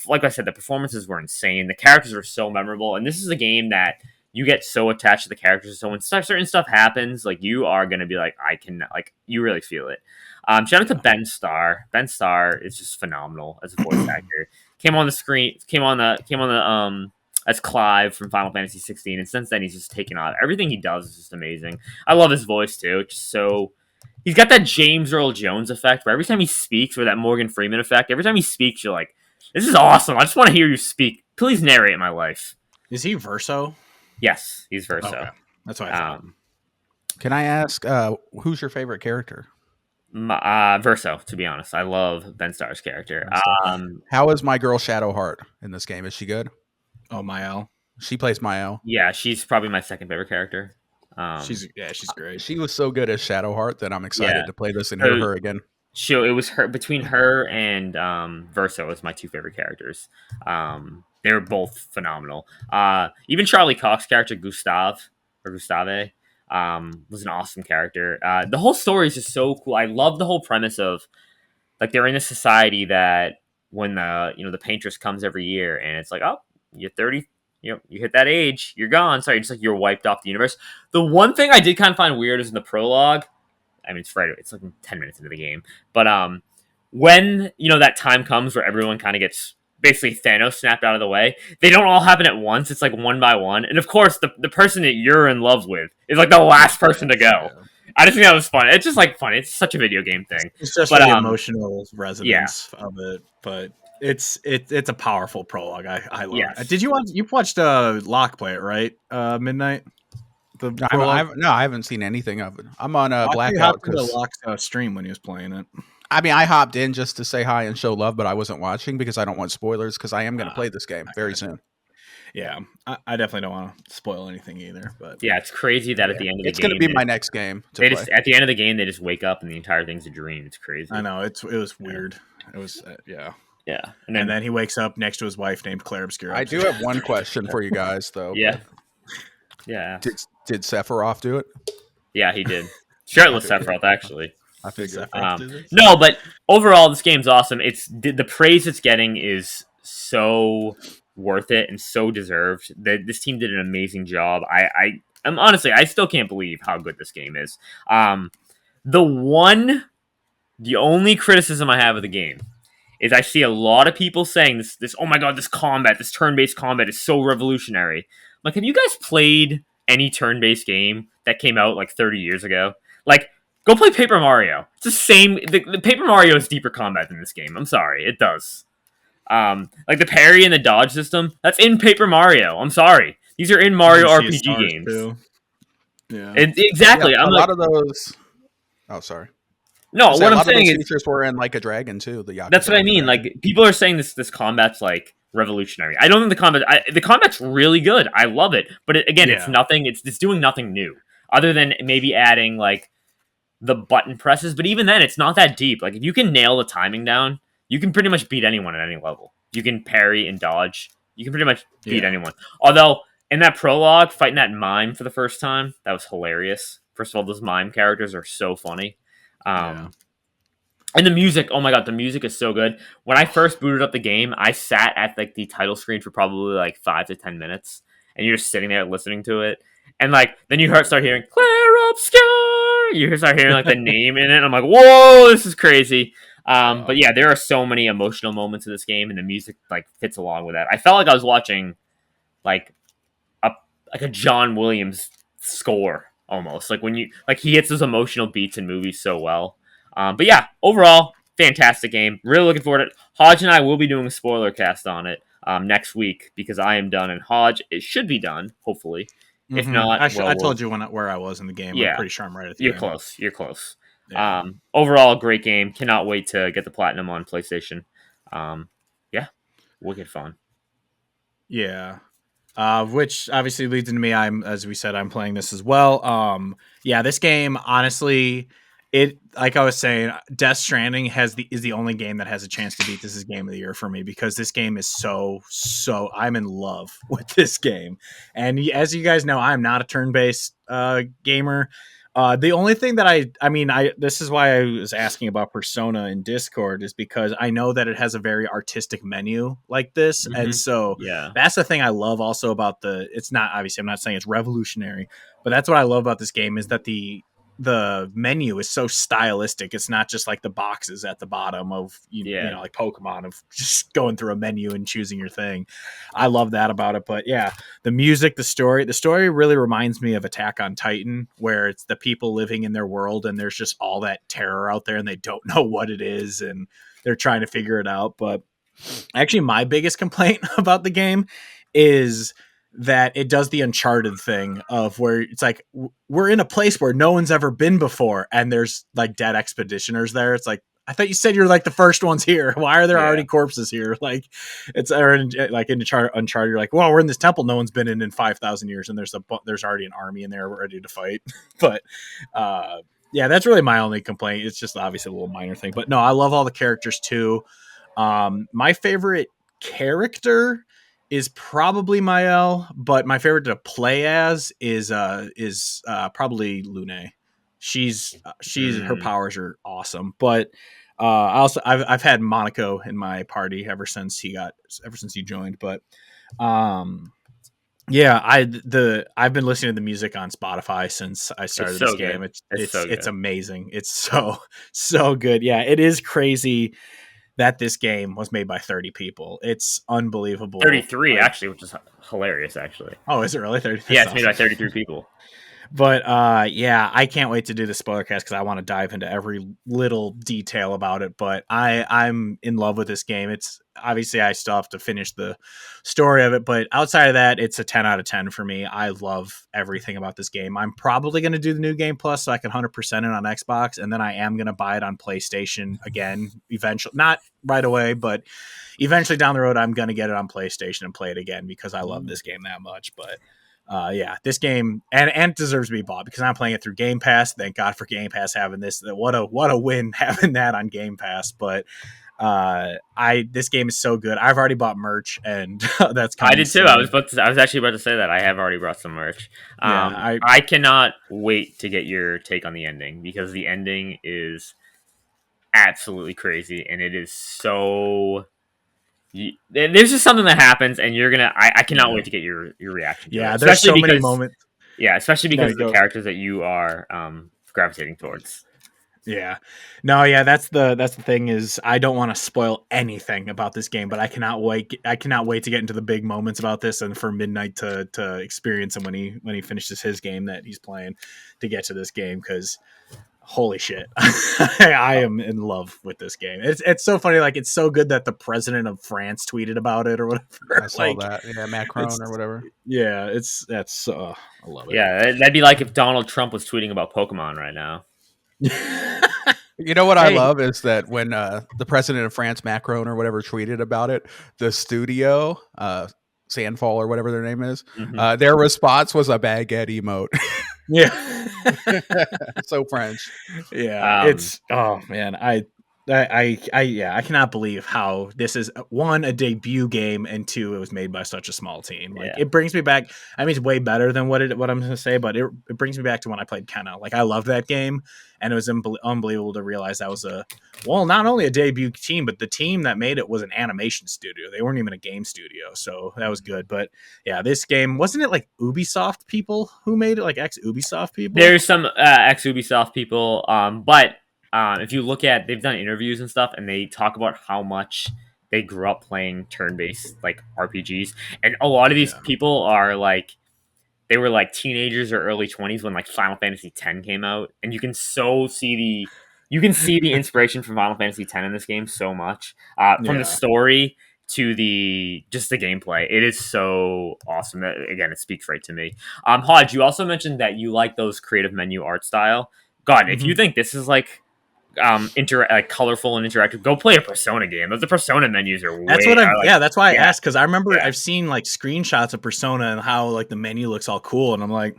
Like I said, the performances were insane. The characters were so memorable, and this is a game that you get so attached to the characters. So when certain stuff happens, like you are gonna be like, I can like you really feel it. Shout out to Ben Starr. Ben Starr is just phenomenal as a voice actor. Came on the screen, came on the as Clive from Final Fantasy 16, and since then he's just taken off. Everything he does is just amazing. I love his voice too. It's just so he's got that James Earl Jones effect where every time he speaks, or that Morgan Freeman effect, every time he speaks, you're like, this is awesome. I just want to hear you speak. Please narrate my life. Is he Verso? Yes, he's Verso. Okay. That's what I thought. Can I ask, who's your favorite character? Verso, to be honest. I love Ben Starr's character. How is my girl Shadowheart in this game? Is she good? Oh, Mael. She plays Mael. Yeah, she's probably my second favorite character. She's great. She was so good as Shadowheart that I'm excited to play this and hear her again. It was her between her and Verso as my two favorite characters. They were both phenomenal. Even Charlie Cox's character Gustave was an awesome character. The whole story is just so cool. I love the whole premise of like they're in a society that when the paintress comes every year and it's like, oh, you're 30, you hit that age, you're gone. Sorry, just like you're wiped off the universe. The one thing I did kind of find weird is in the prologue. I mean, it's like 10 minutes into the game, but when that time comes where everyone kind of gets basically Thanos snapped out of the way, they don't all happen at once. It's like one by one, and of course, the person that you're in love with is like the last person to go. Yeah. I just think that was fun. It's just like fun. It's such a video game thing. It's just the emotional resonance of it, but it's a powerful prologue. I love it. Did you watched Locke play it, right? Midnight. I haven't seen anything of it. I'm on a blackout because Locke's stream when he was playing it. I mean, I hopped in just to say hi and show love, but I wasn't watching because I don't want spoilers because I am going to play this game very soon. Yeah, I definitely don't want to spoil anything either. But yeah, it's crazy that at the end of the game, it's going to be my next game. At the end of the game, they just wake up and the entire thing's a dream. It's crazy. I know it was weird. It was yeah. And then he wakes up next to his wife named Clair Obscur. I do have one question for you guys though. Yeah. Did Sephiroth do it? Yeah, he did. Shirtless Sephiroth, actually. I figured. No, but overall, this game's awesome. The praise it's getting is so worth it and so deserved. This team did an amazing job. I'm honestly, I still can't believe how good this game is. The only criticism I have of the game is I see a lot of people saying this. Oh my god, this turn-based combat is so revolutionary. Like, have you guys played any turn-based game that came out like 30 years ago? Like, go play Paper Mario. It's the same. The Paper Mario has deeper combat than this game. I'm sorry, it does. Like the parry and the dodge system, that's in Paper Mario. I'm sorry, these are in Mario RPG games. Too. Yeah, exactly. Yeah, a lot of those. Oh, sorry. No, what I'm saying is features were in Like a Dragon too. That's what I mean. Like people are saying this combat's like revolutionary. I don't think the combat's really good. I love it, but it's nothing. It's doing nothing new other than maybe adding like the button presses. But even then, it's not that deep. Like if you can nail the timing down, you can pretty much beat anyone at any level. You can parry and dodge. You can pretty much beat anyone. Although in that prologue, fighting that mime for the first time, that was hilarious. First of all, those mime characters are so funny. And the music, oh my god, the music is so good. When I first booted up the game, I sat at like the title screen for probably like 5 to 10 minutes, and you're just sitting there listening to it, and like then you start hearing Clair Obscur. You start hearing like the name in it. And I'm like, whoa, this is crazy. But yeah, there are so many emotional moments in this game, and the music like fits along with that. I felt like I was watching like a John Williams score almost, like when he hits those emotional beats in movies so well. But yeah, overall, fantastic game. Really looking forward to it. Hodge and I will be doing a spoiler cast on it next week because I am done, and Hodge, it should be done, hopefully. If not, I told you where I was in the game. Yeah, I'm pretty sure I'm right at the end. You're close. Yeah. Overall, great game. Cannot wait to get the platinum on PlayStation. Yeah, wicked fun. Yeah. Which obviously leads into me. As we said, I'm playing this as well. Yeah, this game, honestly, it, like I was saying, Death Stranding is the only game that has a chance to beat this as game of the year for me, because this game is so I'm in love with this game. And as you guys know, I'm not a turn-based gamer. The only thing that I this is why I was asking about Persona in Discord, is because I know that it has a very artistic menu like this, and so Yeah. that's the thing I love also about it's not, obviously I'm not saying it's revolutionary, but that's what I love about this game, is that the menu is so stylistic. It's not just like the boxes at the bottom of you know, like Pokemon, of just going through a menu and choosing your thing. I love that about it. But yeah, the music, the story really reminds me of Attack on Titan, where it's the people living in their world and there's just all that terror out there and they don't know what it is and they're trying to figure it out. But actually, my biggest complaint about the game is that it does the Uncharted thing of where it's like, we're in a place where no one's ever been before and there's like dead expeditioners there. It's like, I thought you said you're like the first ones here. Why are there already corpses here? Like, it's like in Uncharted, you're like, well, we're in this temple no one's been in 5,000 years, and there's already an army in there ready to fight. But yeah, that's really my only complaint. It's just obviously a little minor thing, but no, I love all the characters too. My favorite character is probably Mael, but my favorite to play as is probably Lune. She's her powers are awesome, but I've had Monaco in my party ever since he joined. But yeah, I've been listening to the music on Spotify since I started this game. It's amazing. It's so good. Yeah, it is crazy that this game was made by 30 people. It's unbelievable. 33 actually, which is hilarious actually. Oh, is it really 30? Yeah, it's made by 33 people. But yeah, I can't wait to do the spoiler cast because I want to dive into every little detail about it. But I'm in love with this game. It's obviously, I still have to finish the story of it, but outside of that, it's a 10 out of 10 for me. I love everything about this game. I'm probably going to do the new game plus so I can 100% it on Xbox, and then I am going to buy it on PlayStation again eventually. Not right away, but eventually down the road, I'm going to get it on PlayStation and play it again because I love this game that much. But yeah, this game and deserves to be bought because I'm playing it through Game Pass. Thank God for Game Pass having this. What a win having that on Game Pass. But this game is so good. I've already bought merch, and that's I did too. I was actually about to say that I have already brought some merch. I cannot wait to get your take on the ending because the ending is absolutely crazy, and it is so. There's just something that happens, and you're gonna. I cannot wait to get your reaction. Yeah, there's so many moments. Yeah, especially because of the characters that you are gravitating towards. Yeah, no, yeah, that's the thing is I don't want to spoil anything about this game, but I cannot wait to get into the big moments about this and for Midnight to experience him when he finishes his game that he's playing to get to this game because. Holy shit. I am in love with this game. It's so funny. Like, it's so good that the president of France tweeted about it or whatever. I saw that. Yeah, Macron or whatever. Yeah, I love it. Yeah, that'd be like if Donald Trump was tweeting about Pokemon right now. You know what I love is that when the president of France, Macron or whatever, tweeted about it, the studio, Sandfall or whatever their name is, their response was a baguette emote. Yeah. So French. Yeah. It's man, I cannot believe how this is one, a debut game, and two, it was made by such a small team. Like it brings me back. I mean, it's way better than what I'm going to say, but it brings me back to when I played Kenna. Like I loved that game, and it was unbelievable to realize that was not only a debut team, but the team that made it was an animation studio. They weren't even a game studio, so that was good. But yeah, this game wasn't it like Ubisoft people who made it, like ex Ubisoft people. There's some ex Ubisoft people, but. If you look at, they've done interviews and stuff, and they talk about how much they grew up playing turn-based like RPGs, and a lot of these people are like, they were like teenagers or early 20s when like Final Fantasy X came out, and you can see the inspiration from Final Fantasy X in this game so much, from the story to the gameplay. It is so awesome. Again, it speaks right to me. Hodge, you also mentioned that you like those creative menu art style. God, if you think this is like colorful and interactive, go play a Persona game. The Persona menus are that's why I asked, because I remember I've seen like screenshots of Persona and how like the menu looks all cool, and I'm like,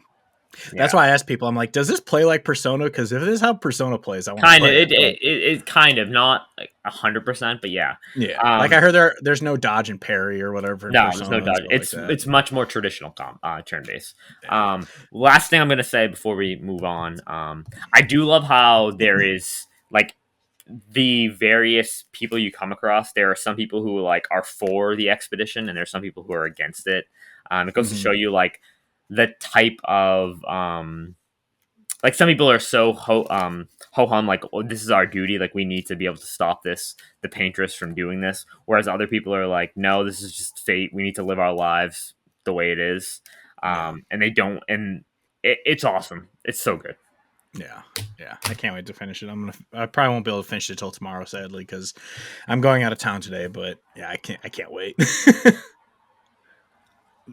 That's Yeah. why I ask people. I'm like, does this play like Persona? Because if this is how Persona plays, I want to Kind of, play it. But it kind of not like 100%, but yeah. yeah, like I heard there's no dodge and parry or whatever in No, there's no Persona and dodge. stuff like It's that. it's much more traditional turn based. Yeah. Last thing I'm gonna say before we move on, I do love how there is like the various people you come across. There are some people who like are for the expedition, and there's some people who are against it. It goes to Mhm. show you like the type of like some people are so ho hum like, oh, this is our duty, like we need to be able to stop the paintress from doing this, whereas other people are like, no, this is just fate, we need to live our lives the way it is. Yeah. And they don't, and it's awesome, it's so good. Yeah, I can't wait to finish it. I probably won't be able to finish it till tomorrow, sadly, because I'm going out of town today. But yeah, I can't wait.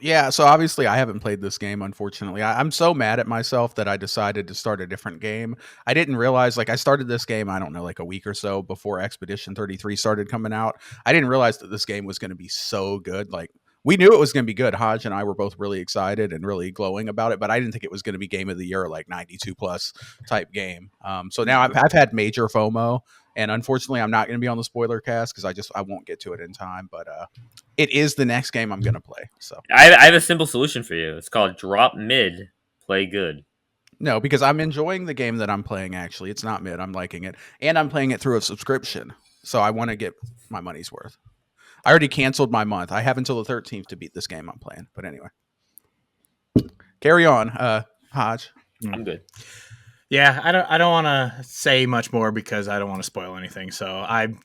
Yeah, so obviously I haven't played this game, unfortunately. I'm so mad at myself that I decided to start a different game. I didn't realize, like, I started this game, I don't know, like a week or so before Expedition 33 started coming out. I didn't realize that this game was going to be so good. Like, we knew it was going to be good. Hodge and I were both really excited and really glowing about it, but I didn't think it was going to be Game of the Year, like 92 plus type game. So now I've had major FOMO, and unfortunately I'm not going to be on the spoiler cast because I won't get to it in time, but it is the next game I'm going to play. So I have a simple solution for you. It's called drop mid, play good. no, because I'm enjoying the game that I'm playing. Actually, it's not mid. I'm liking it, and I'm playing it through a subscription. So I want to get my money's worth. I already canceled my month. I have until the 13th to beat this game I'm playing. But anyway, carry on, Hodge. I'm good. Yeah, I don't want to say much more because I don't want to spoil anything. So I'm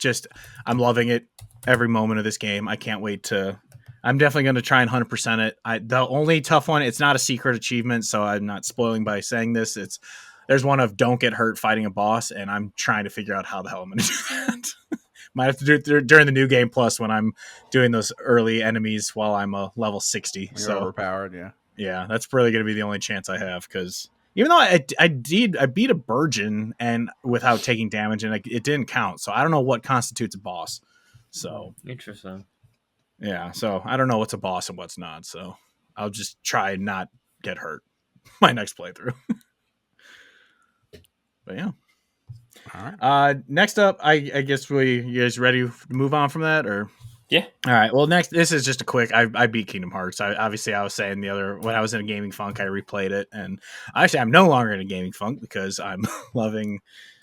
loving it every moment of this game. I can't wait to. I'm definitely going to try and 100% it. The only tough one, it's not a secret achievement, so I'm not spoiling by saying this. There's one of don't get hurt fighting a boss, and I'm trying to figure out how the hell I'm going to do that. Might have to do it during the new game plus when I'm doing those early enemies while I'm a level 60. You're so overpowered, yeah. Yeah, that's really going to be the only chance I have because even though I beat a Burgeon and without taking damage and it didn't count, so I don't know what constitutes a boss. So Interesting. yeah, so I don't know what's a boss and what's not. So I'll just try and not get hurt my next playthrough. But yeah. All right. Next up, I guess you guys ready to move on from that or? Yeah. All right. Well, next, this is just a quick. I beat Kingdom Hearts. I was saying when I was in a gaming funk, I replayed it, and actually, I'm no longer in a gaming funk because I'm loving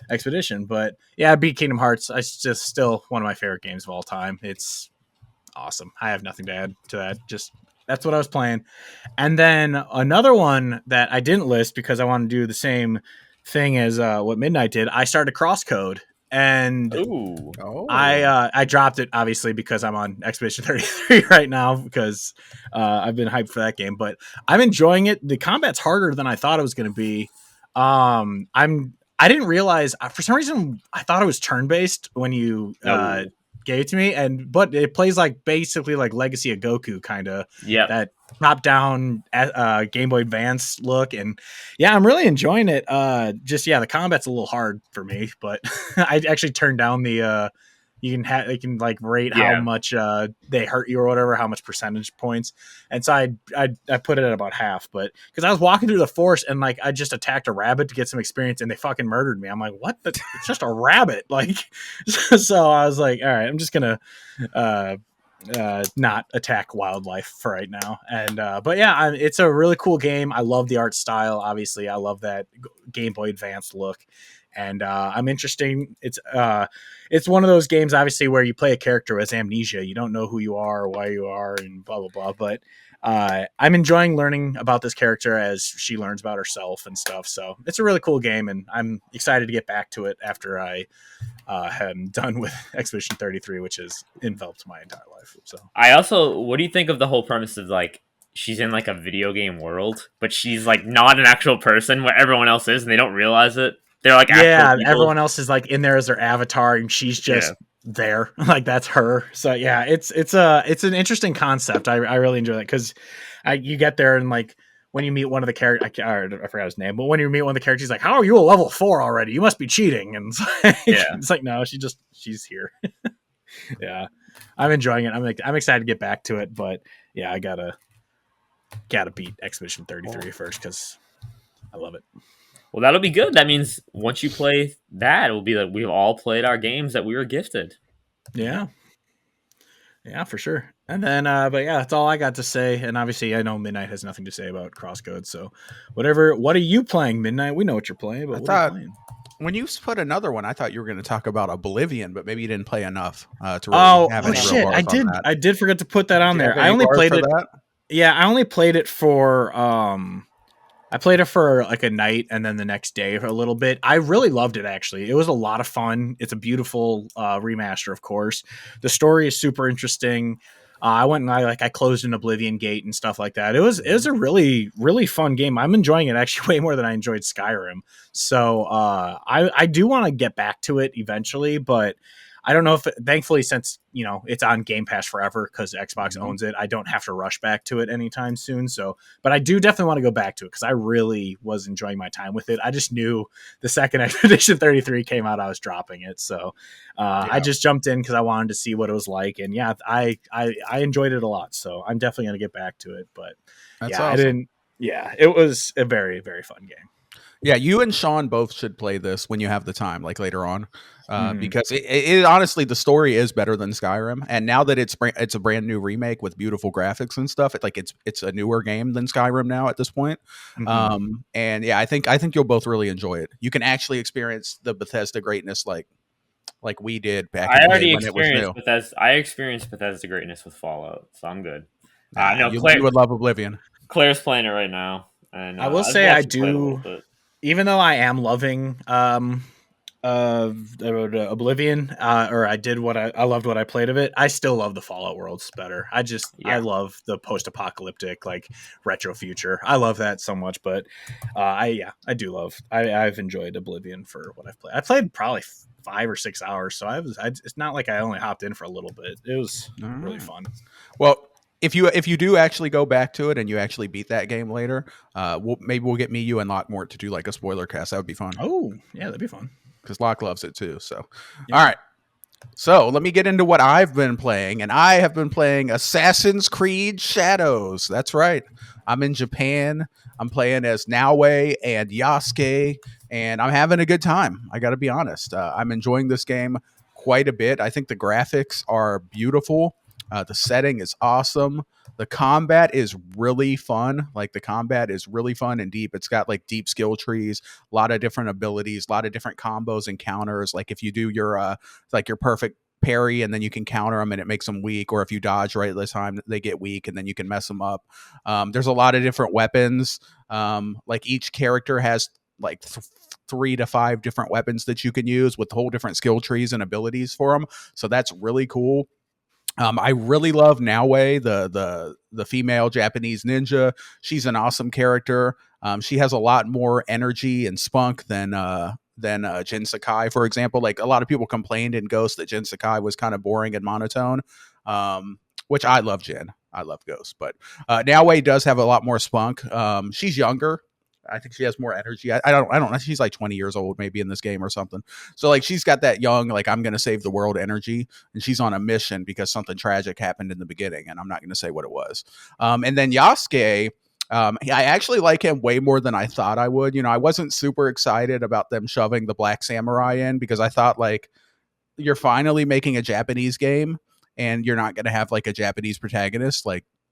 Expedition. But yeah, I beat Kingdom Hearts. It's just still one of my favorite games of all time. It's awesome. I have nothing to add to that. Just that's what I was playing. And then another one that I didn't list because I want to do the same thing as what Midnight did. I started CrossCode. And Ooh. I dropped it obviously because I'm on Expedition 33 right now because I've been hyped for that game, but I'm enjoying it. The combat's harder than I thought it was going to be. I didn't realize for some reason I thought it was turn based when you gave it to me, but it plays like basically like Legacy of Goku kind of that top down Game Boy Advance look, and yeah, I'm really enjoying it. The combat's a little hard for me, but I actually turned down the you can like rate how much they hurt you or whatever, how much percentage points, and so I put it at about half, but because I was walking through the forest and like I just attacked a rabbit to get some experience and they fucking murdered me. I'm like, what? It's just a rabbit, like. So I was like, all right, I'm just gonna not attack wildlife for right now. And but yeah, it's a really cool game. I love the art style. Obviously, I love that Game Boy Advance look. And I'm interested. It's one of those games, obviously, where you play a character with amnesia. You don't know who you are or why you are, and blah blah blah. But I'm enjoying learning about this character as she learns about herself and stuff. So it's a really cool game, and I'm excited to get back to it after I am done with Expedition 33, which has enveloped my entire life. So what do you think of the whole premise of like she's in like a video game world, but she's like not an actual person where everyone else is, and they don't realize it? They're like everyone else is like in there as their avatar, and she's just there, like that's her. So yeah, it's an interesting concept. I really enjoy that because you get there and like when you meet one of the characters, I forgot his name, but when you meet one of the characters, he's like, "How are you a level 4 already? You must be cheating." And it's like no, she's here. Yeah, I'm enjoying it. I'm excited to get back to it, but yeah, I gotta beat Expedition 33 first because I love it. Well, that'll be good. That means once you play that, it'll be like we've all played our games that we were gifted. Yeah. Yeah, for sure. And then, but yeah, that's all I got to say. And obviously, I know Midnight has nothing to say about CrossCode. So, whatever. What are you playing, Midnight? We know what you're playing, but what are you playing? When you put another one, I thought you were going to talk about Oblivion, but maybe you didn't play enough to really have any real shit! bars I did. on that. I did forget to put that on Did you there. have I any only bars played for it. that? Yeah, I only played it for I played it for like a night and then the next day for a little bit. I really loved it, actually. It was a lot of fun. It's a beautiful remaster, of course. The story is super interesting. I went and I closed an Oblivion gate and stuff like that. It was a really, really fun game. I'm enjoying it actually way more than I enjoyed Skyrim. So I do want to get back to it eventually, but I don't know if thankfully, since it's on Game Pass forever because Xbox owns it, I don't have to rush back to it anytime soon. So, but I do definitely want to go back to it because I really was enjoying my time with it. I just knew the second Expedition 33 came out, I was dropping it. So I just jumped in because I wanted to see what it was like, and yeah, I enjoyed it a lot. So I'm definitely going to get back to it. But That's yeah, awesome. I didn't. Yeah, it was a very, very fun game. Yeah, you and Sean both should play this when you have the time, like later on, because it honestly, the story is better than Skyrim. And now that it's a brand new remake with beautiful graphics and stuff, it's a newer game than Skyrim now at this point. And yeah, I think you'll both really enjoy it. You can actually experience the Bethesda greatness like we did back in the day when it was new. I experienced Bethesda greatness with Fallout, so I'm good. No, you would love Oblivion. Claire's playing it right now, and I will say I do. Even though I am loving Oblivion, or I loved what I played of it, I still love the Fallout worlds better. I love the post-apocalyptic retro future. I love that so much, but I do love. I've enjoyed Oblivion for what I've played. I played probably 5 or 6 hours, so it's not like I only hopped in for a little bit. It was really fun. Well, if you do actually go back to it and you actually beat that game later, maybe we'll get you and Locke more to do like a spoiler cast. That would be fun. Oh, yeah, that'd be fun. Because Locke loves it too. So, all right. So let me get into what I've been playing, and I have been playing Assassin's Creed Shadows. That's right. I'm in Japan. I'm playing as Naoe and Yasuke, and I'm having a good time. I got to be honest. I'm enjoying this game quite a bit. I think the graphics are beautiful. The setting is awesome. The combat is really fun. The combat is really fun and deep. It's got deep skill trees, a lot of different abilities, a lot of different combos and counters. If you do your your perfect parry and then you can counter them and it makes them weak, or if you dodge right at the time, they get weak and then you can mess them up. There's a lot of different weapons. Each character has 3 to 5 different weapons that you can use with whole different skill trees and abilities for them. So that's really cool. I really love Naoe, the female Japanese ninja. She's an awesome character. She has a lot more energy and spunk than Jin Sakai, for example. A lot of people complained in Ghost that Jin Sakai was kind of boring and monotone, which I love Jin. I love Ghost, but Naoe does have a lot more spunk. She's younger. I think she has more energy. I don't know. She's 20 years old maybe in this game or something. So she's got that young, I'm going to save the world energy, and she's on a mission because something tragic happened in the beginning, and I'm not going to say what it was. And then Yasuke, I actually like him way more than I thought I would. I wasn't super excited about them shoving the Black Samurai in because I thought you're finally making a Japanese game and you're not going to have a Japanese protagonist.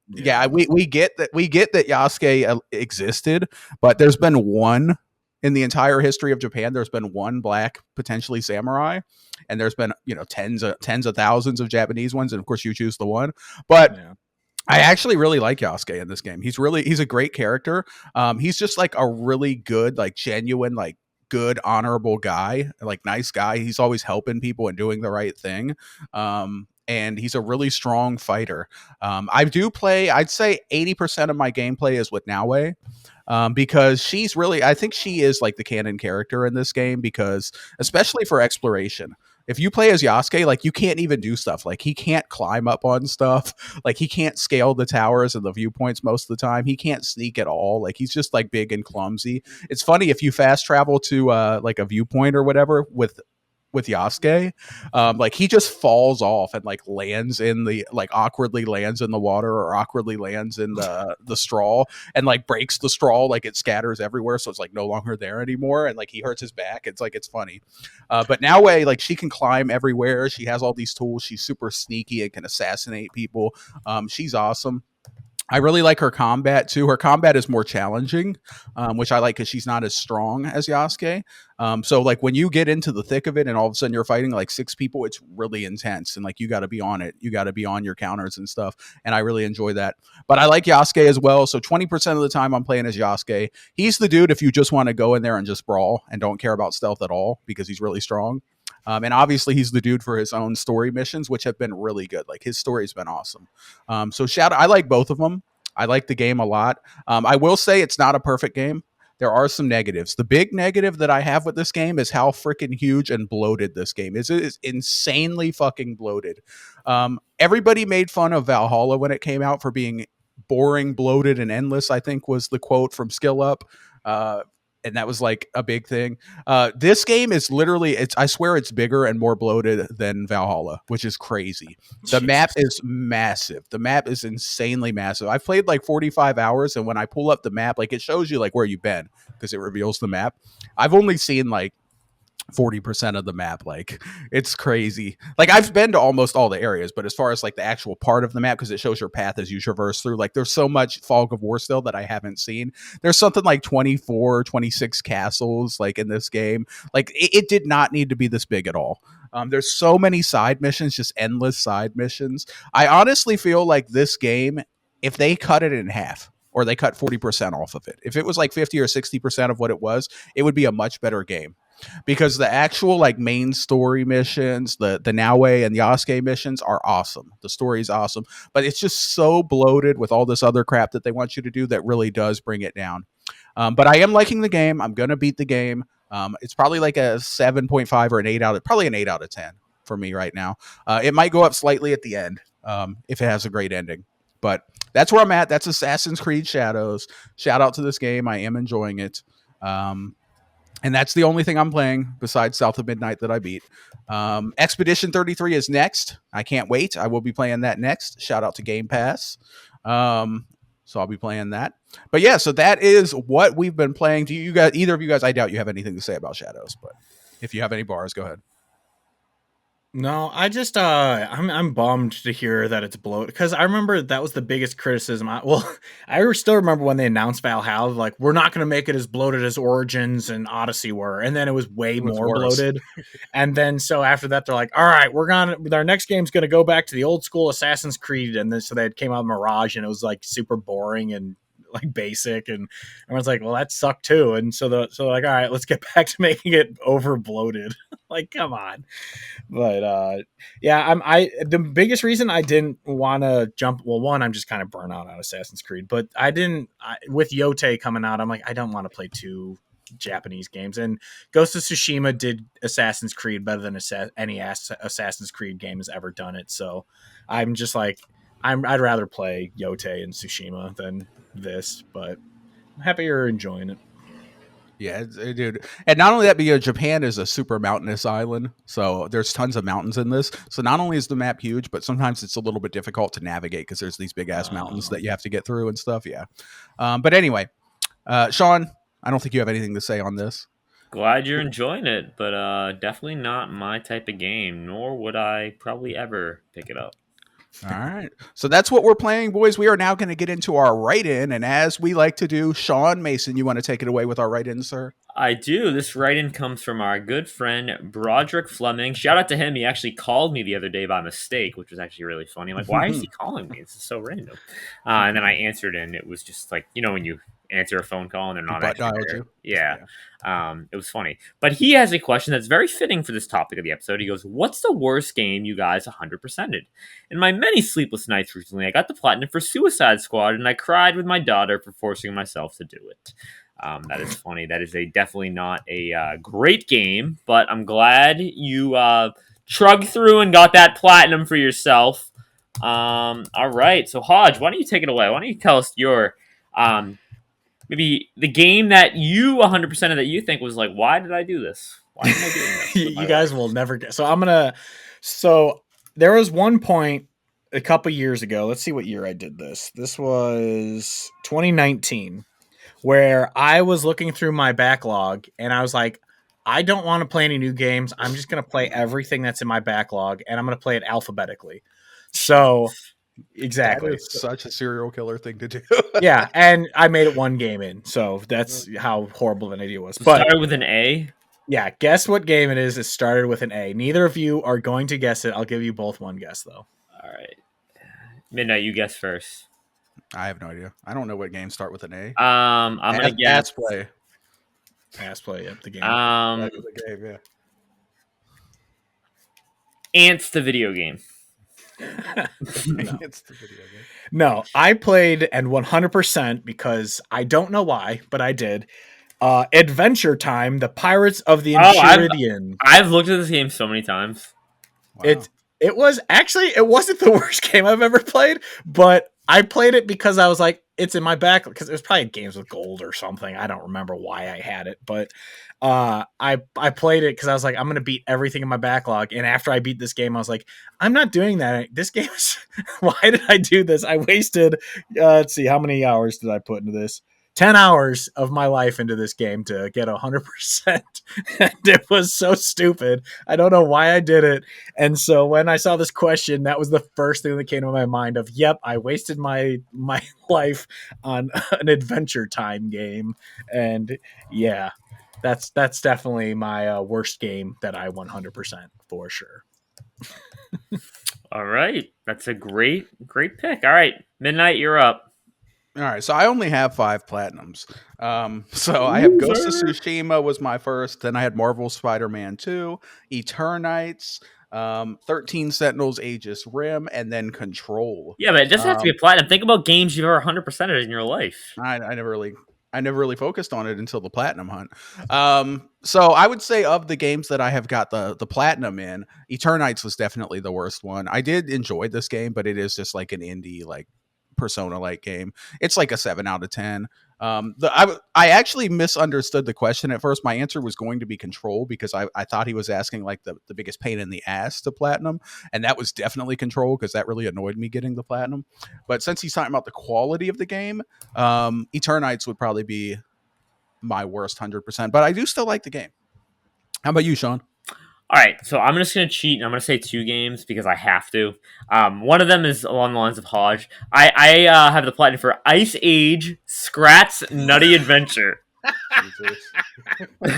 Yeah, we get that Yasuke existed, but there's been one in the entire history of Japan. There's been one black potentially samurai, and there's been tens of thousands of Japanese ones, and of course you choose the one. But I actually really like Yasuke in this game. He's a great character. He's just a really good, genuine, good, honorable guy, nice guy. He's always helping people and doing the right thing. And he's a really strong fighter. I'd say 80% of my gameplay is with Naoe, because I think she is the canon character in this game, because especially for exploration, if you play as Yasuke, you can't even do stuff. He can't climb up on stuff. He can't scale the towers and the viewpoints most of the time. He can't sneak at all. He's just big and clumsy. It's funny, if you fast travel to a viewpoint or whatever with with Yasuke. Like he just falls off and like lands in the like awkwardly lands in the water or awkwardly lands in the straw and like breaks the straw, like it scatters everywhere, so it's like no longer there anymore, and like he hurts his back. It's like it's funny. But now like she can climb everywhere. She has all these tools. She's super sneaky and can assassinate people. She's awesome. I really like her combat too. Her combat is more challenging, which I like because she's not as strong as Yasuke. So like when you get into the thick of it and all of a sudden you're fighting like 6 people, it's really intense and like you got to be on it. You got to be on your counters and stuff. And I really enjoy that. But I like Yasuke as well. So 20% of the time I'm playing as Yasuke. He's the dude if you just want to go in there and just brawl and don't care about stealth at all because he's really strong. And obviously he's the dude for his own story missions, which have been really good. Like his story's been awesome. So I like both of them. I like the game a lot. I will say it's not a perfect game. There are some negatives. The big negative that I have with this game is how freaking huge and bloated this game is. It is insanely fucking bloated. Everybody made fun of Valhalla when it came out for being boring, bloated, and endless, I think was the quote from Skill Up. And that was like a big thing. This game is literally, I swear it's bigger and more bloated than Valhalla, which is crazy. The map is massive. The map is insanely massive. I've played like 45 hours, and when I pull up the map, like it shows you like where you've been because it reveals the map. I've only seen like 40% of the map. Like it's crazy. Like I've been to almost all the areas, but as far as like the actual part of the map, because it shows your path as you traverse through, like there's so much Fog of War still that I haven't seen. There's something like 24, 26 castles like in this game. Like it did not need to be this big at all. There's so many side missions, just endless side missions. I honestly feel like this game, if they cut it in half or they cut 40% off of it, if it was like 50 or 60% of what it was, it would be a much better game. Because the actual like main story missions, the Naue and Yasuke missions are awesome. The story is awesome, but it's just so bloated with all this other crap that they want you to do that really does bring it down. But I am liking the game. I'm gonna beat the game. It's probably like a 7.5 or probably an 8 out of 10 for me right now. It might go up slightly at the end if it has a great ending. But that's where I'm at. That's Assassin's Creed Shadows. Shout out to this game. I am enjoying it. And that's the only thing I'm playing besides South of Midnight that I beat. Expedition 33 is next. I can't wait. I will be playing that next. Shout out to Game Pass. So I'll be playing that. But yeah, so that is what we've been playing. Do you guys, either of you guys, I doubt you have anything to say about Shadows, but if you have any bars, go ahead. No, I just I'm bummed to hear that it's bloated because I remember that was the biggest criticism. I still remember when they announced Valhalla, like we're not going to make it as bloated as Origins and Odyssey were, and then it was way more bloated. And then so after that, they're like, all right, our next game's going to go back to the old school Assassin's Creed, and then so they came out with Mirage, and it was like super boring and like basic, and everyone's like, well, that sucked too. And so they're like, all right, let's get back to making it over bloated. Like, come on. But yeah, the biggest reason I didn't want to jump, well, one, I'm just kind of burnt out on Assassin's Creed, but with Yote coming out, I'm like, I don't want to play 2 Japanese games, and Ghost of Tsushima did Assassin's Creed better than any Assassin's Creed game has ever done it. So I'm just like, I'd rather play Yote and Tsushima than this, but I'm happy you're enjoying it. Yeah, dude. And not only that, but Japan is a super mountainous island, so there's tons of mountains in this. So not only is the map huge, but sometimes it's a little bit difficult to navigate because there's these big ass mountains that you have to get through and stuff. Yeah. But anyway, Sean, I don't think you have anything to say on this. Glad you're enjoying it, but definitely not my type of game, nor would I probably ever pick it up. All right. So that's what we're playing, boys. We are now going to get into our write-in. And as we like to do, Sean Mason, you want to take it away with our write-in, sir? I do. This write-in comes from our good friend, Broderick Fleming. Shout out to him. He actually called me the other day by mistake, which was actually really funny. I'm like, why is he calling me? This is so random. And then I answered, and it was just like, when you answer a phone call and they're not actually there. Yeah. It was funny. But he has a question that's very fitting for this topic of the episode. He goes, what's the worst game you guys 100%ed? In my many sleepless nights recently, I got the platinum for Suicide Squad, and I cried with my daughter for forcing myself to do it. That is funny. That is definitely not a great game, but I'm glad you trugged through and got that platinum for yourself. All right. So, Hodge, why don't you take it away? Why don't you tell us your... maybe the game that you 100% of that you think was like, why did I do this? Why am I doing this? with my You guys life? will never get. So there was one point a couple years ago. Let's see what year I did this. This was 2019, where I was looking through my backlog and I was like, I don't want to play any new games. I'm just going to play everything that's in my backlog and I'm going to play it alphabetically. So That exactly. is such a serial killer thing to do. Yeah, and I made it one game in, so that's how horrible an idea was. It But started with an A. yeah, guess what game it is? It started with an A. Neither of you are going to guess it. I'll give you both one guess though. All right, Midnight, you guess first. I have no idea. I don't know what games start with an A. I'm gonna guess. Ass play. Pass play. Yep, the game. That is a game, yeah. Ants, the video game. No. It's the video game. No, I played and 100% because I don't know why, but I did. Adventure Time: The Pirates of the Enchiridion. I've looked at this game so many times. Wow. It wasn't the worst game I've ever played, but I played it because I was like, it's in my back because it was probably Games with Gold or something. I don't remember why I had it, but I played it because I was like, I'm gonna beat everything in my backlog. And after I beat this game, I was like, I'm not doing that. This game is why did I do this? I wasted let's see, how many hours did I put into this? 10 hours of my life into this game to get 100%. And it was so stupid. I don't know why I did it. And so when I saw this question, that was the first thing that came to my mind of, yep, I wasted my life on an Adventure Time game. And yeah, that's definitely my worst game that I 100% for sure. All right, that's a great pick. All right, Midnight, you're up. All right, so I only have 5 platinums. So I have Ghost of Tsushima was my first. Then I had Marvel Spider-Man 2, Eternites, 13 Sentinels, Aegis Rim, and then Control. Yeah, but it doesn't have to be a platinum. Think about games you've ever 100%ed in your life. I never really focused on it until the platinum hunt. So I would say of the games that I have got the platinum in, Eternites was definitely the worst one. I did enjoy this game, but it is just like an indie like Persona like game. It's like a 7 out of 10. I actually misunderstood the question at first. My answer was going to be Control because I thought he was asking like the biggest pain in the ass to platinum, and that was definitely Control because that really annoyed me getting the platinum. But since he's talking about the quality of the game, Eternites would probably be my worst 100%, but I do still like the game. How about you, Sean? All right, so I'm just gonna cheat and I'm gonna say 2 games because I have to. One of them is along the lines of Hodge. I have the platinum for Ice Age Scrat's Nutty Adventure. this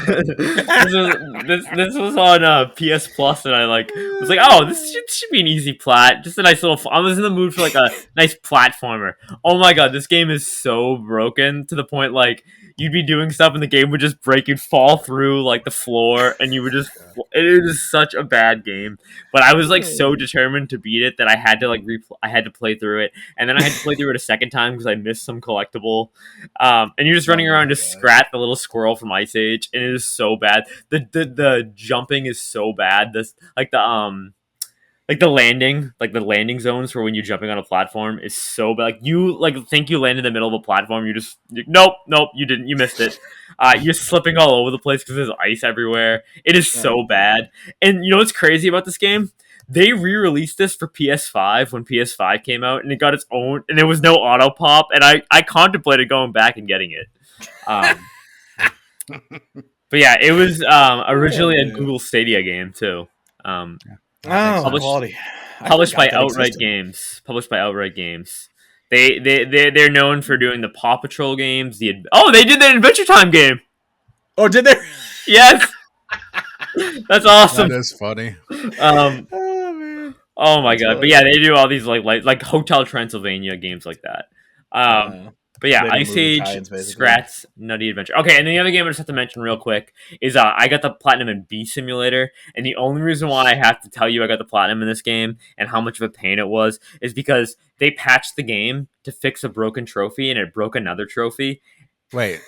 was on PS Plus, and I was like, oh, this should be an easy plat. Just a nice little. I was in the mood for like a nice platformer. Oh my god, this game is so broken to the point like you'd be doing stuff and the game would just break. You'd fall through like the floor, and you would just. It is such a bad game, but I was like so determined to beat it that I had to like I had to play through it, and then I had to play through it a second time because I missed some collectible. And you're just running around to scrat the little squirrel from Ice Age, and it is so bad. The jumping is so bad. This like the landing zones for when you're jumping on a platform is so bad. Like you think you land in the middle of a platform, nope, you didn't, you missed it. You're slipping all over the place because there's ice everywhere. It is so bad. And you know what's crazy about this game? They re-released this for PS5 when PS5 came out, and it got its own, and there was no auto pop, and I contemplated going back and getting it. But yeah, it was originally a Google Stadia game too. Quality. Published by Outright Games. They're known for doing the Paw Patrol games. They did the Adventure Time game. Oh, did they? Yes. That's awesome. That is funny. Oh my god! But yeah, they do all these like Hotel Transylvania games like that. But yeah, Ice Age, Scrat's Nutty Adventure. Okay, and then the other game I just have to mention real quick is I got the platinum in Bee Simulator, and the only reason why I have to tell you I got the platinum in this game and how much of a pain it was is because they patched the game to fix a broken trophy, and it broke another trophy. Wait,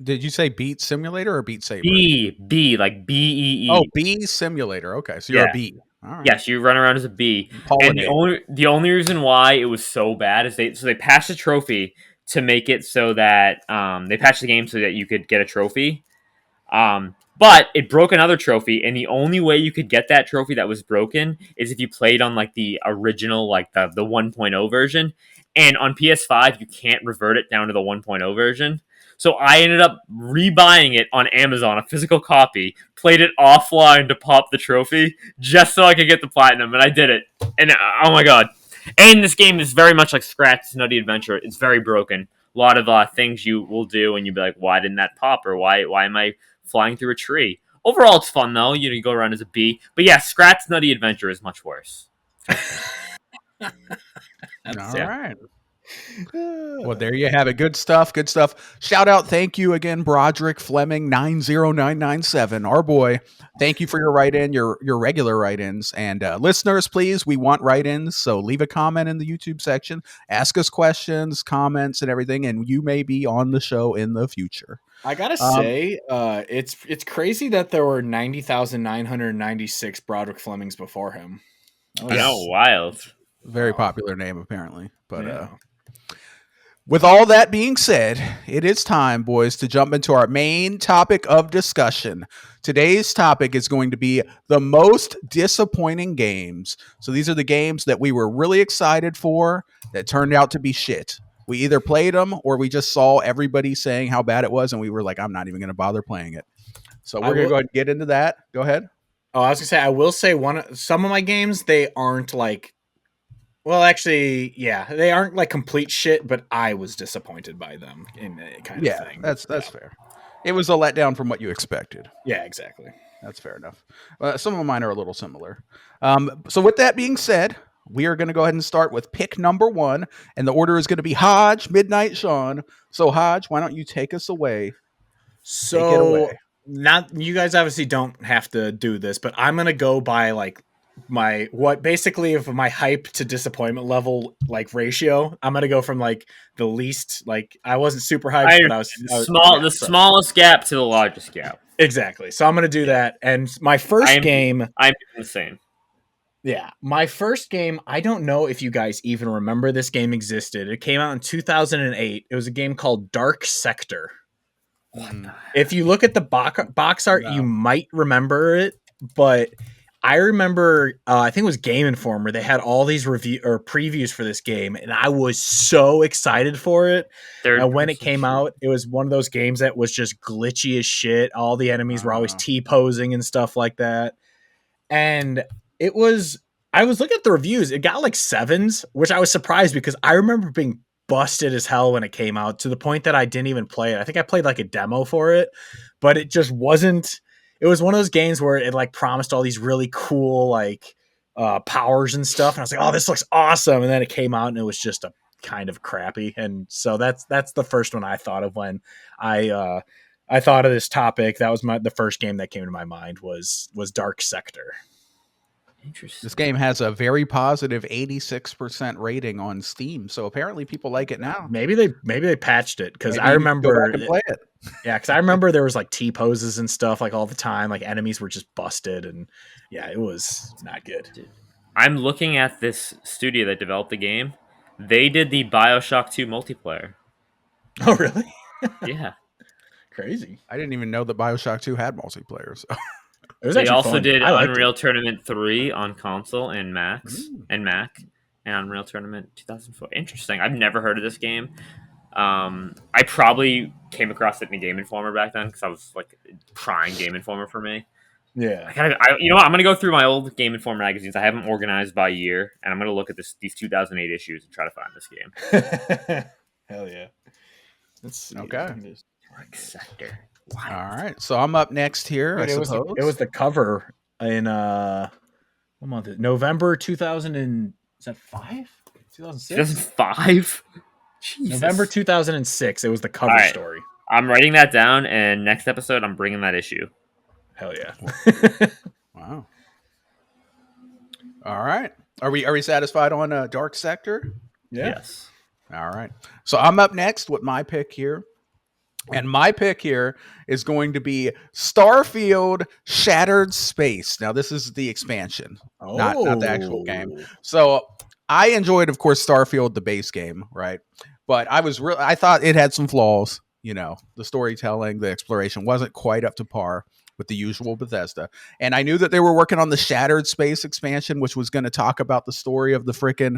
did you say Beat Simulator or Beat Saber? B like BEE. Oh, Bee Simulator. Okay, so you're a bee. All right. Yes, you run around as a bee. And the only reason why it was so bad is they patched the trophy to make it so that they patched the game so that you could get a trophy. But it broke another trophy, and the only way you could get that trophy that was broken is if you played on like the original, like the 1.0 version. And on PS5, you can't revert it down to the 1.0 version. So I ended up rebuying it on Amazon, a physical copy, played it offline to pop the trophy, just so I could get the platinum, and I did it. And oh my god. And this game is very much like Scratch's Nutty Adventure. It's very broken. A lot of things you will do, and you'll be like, why didn't that pop? Or why am I flying through a tree? Overall, it's fun, though. You go around as a bee. But yeah, Scratch's Nutty Adventure is much worse. All right. Well, there you have it. Good stuff. Good stuff. Shout out. Thank you again, Broderick Fleming 90997. Our boy. Thank you for your write-in, your regular write-ins. And listeners, please, we want write-ins. So leave a comment in the YouTube section. Ask us questions, comments, and everything. And you may be on the show in the future. I gotta say, it's crazy that there were 90,996 Broderick Flemings before him. I know, wild. Very popular name, apparently. But with all that being said, it is time, boys, to jump into our main topic of discussion. Today's topic is going to be the most disappointing games. So these are the games that we were really excited for that turned out to be shit. We either played them or we just saw everybody saying how bad it was, and we were like, I'm not even going to bother playing it. So we're going to go ahead and get into that. Go ahead. Oh, I was going to say, I will say some of my games, they aren't like, well, actually, yeah, they aren't like complete shit, but I was disappointed by them in a kind of thing. That's fair. It was a letdown from what you expected. Yeah, exactly. That's fair enough. Some of mine are a little similar. So with that being said, we are going to go ahead and start with pick number 1, and the order is going to be Hodge, Midnight, Sean. So Hodge, why don't you take us away? So, take it away. Not you guys obviously don't have to do this, but I'm going to go by like my hype to disappointment level like ratio. I'm gonna go from like the least, like I wasn't super hyped, but I was the smallest gap to the largest gap. Exactly. So I'm gonna do that. And my first game, I'm the same. Yeah, my first game. I don't know if you guys even remember this game existed. It came out in 2008. It was a game called Dark Sector. If you look at the box art, you might remember it, but I remember, I think it was Game Informer. They had all these previews for this game, and I was so excited for it. And when it came out, it was one of those games that was just glitchy as shit. All the enemies were always T-posing and stuff like that. And I was looking at the reviews. It got like 7s, which I was surprised because I remember being busted as hell when it came out, to the point that I didn't even play it. I think I played like a demo for it, but it just wasn't. It was one of those games where it like promised all these really cool like powers and stuff, and I was like, "Oh, this looks awesome!" And then it came out, and it was just a kind of crappy. And so that's the first one I thought of when I thought of this topic. That was the first game that came to my mind was Dark Sector. Interesting. This game has a very positive 86% rating on Steam, so apparently people like it now. Maybe they patched it, because I remember go back and play it. Yeah, because I remember there was like T-poses and stuff like all the time. Like enemies were just busted, and yeah, it was not good. I'm looking at this studio that developed the game. They did the BioShock 2 multiplayer. Oh, really? Yeah. Crazy. I didn't even know that BioShock 2 had multiplayer. So. They also did Unreal Tournament 3 on console and Mac, and Unreal Tournament 2004. Interesting. I've never heard of this game. I probably came across it in a Game Informer back then, because I was like prime Game Informer for me. Yeah. You know what? I'm gonna go through my old Game Informer magazines. I have them organized by year, and I'm gonna look at these 2008 issues and try to find this game. Hell yeah. Let's see. Okay. Dark Sector. Wow. All right, so I'm up next here. Wait, I it suppose was the cover in what month? November 2000 and is that 5? 2006? 2005. November 2006. It was the cover story. I'm writing that down, and next episode I'm bringing that issue. Hell yeah! Wow. All right, are we satisfied on Dark Sector? Yeah. Yes. All right, so I'm up next with my pick here. And my pick here is going to be Starfield Shattered Space. Now, this is the expansion, not the actual game. So I enjoyed, of course, Starfield, the base game, right? But I thought it had some flaws. You know, the storytelling, the exploration wasn't quite up to par with the usual Bethesda. And I knew that they were working on the Shattered Space expansion, which was going to talk about the story of the frickin'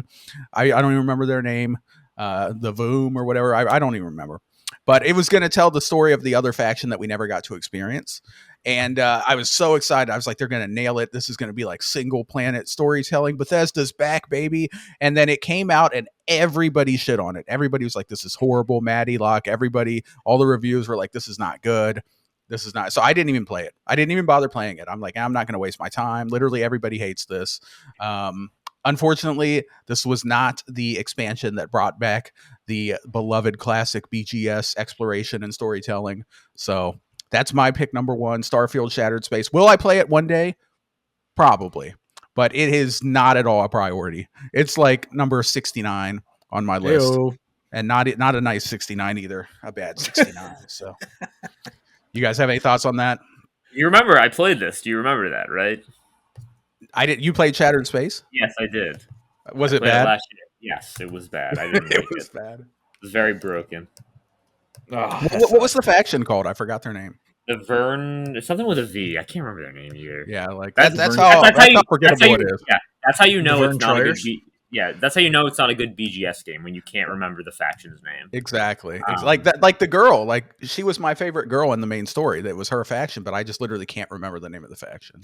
I don't even remember their name, the Voom or whatever. I don't even remember. But it was going to tell the story of the other faction that we never got to experience. And I was so excited. I was like, they're going to nail it. This is going to be like single planet storytelling. Bethesda's back, baby. And then it came out and everybody shit on it. Everybody was like, this is horrible. Maddie Lock. Everybody, all the reviews were like, this is not good. This is not. So I didn't even play it. I didn't even bother playing it. I'm like, I'm not going to waste my time. Literally everybody hates this. Unfortunately, this was not the expansion that brought back the beloved classic BGS exploration and storytelling. So that's my pick number 1, Starfield Shattered Space. Will I play it one day? Probably. But it is not at all a priority. It's like number 69 on my list. Ew. And not a nice 69 either. A bad 69. So you guys have any thoughts on that? You remember I played this. Do you remember that, right? I did. You played Shattered Space? Yes, I did. Was I it played bad? Last year. Yes, it was bad. I didn't like It was bad. It was very broken. Oh, What was the faction called? I forgot their name. The Vern, something with a V. I can't remember their name either. Yeah, like That's that's Vern- how that's how forgettable it is. Yeah, that's how you know Vern it's not a good. Troyers? That's how you know it's not a good BGS game when you can't remember the faction's name. Exactly. It's like that. Like the girl. Like she was my favorite girl in the main story. That was her faction, but I just literally can't remember the name of the faction.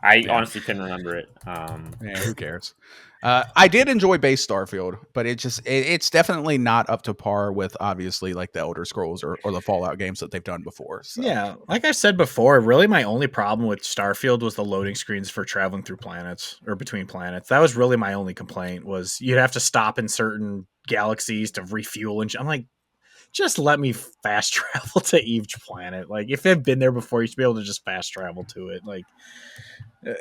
I honestly couldn't remember it. Yeah, who cares? I did enjoy base Starfield, but it's definitely not up to par with obviously like the Elder Scrolls or the Fallout games that they've done before. So. Yeah, like I said before, really my only problem with Starfield was the loading screens for traveling through planets or between planets. That was really my only complaint, was you'd have to stop in certain galaxies to refuel, and I'm like, just let me fast travel to each planet. Like if I've been there before, you should be able to just fast travel to it. Like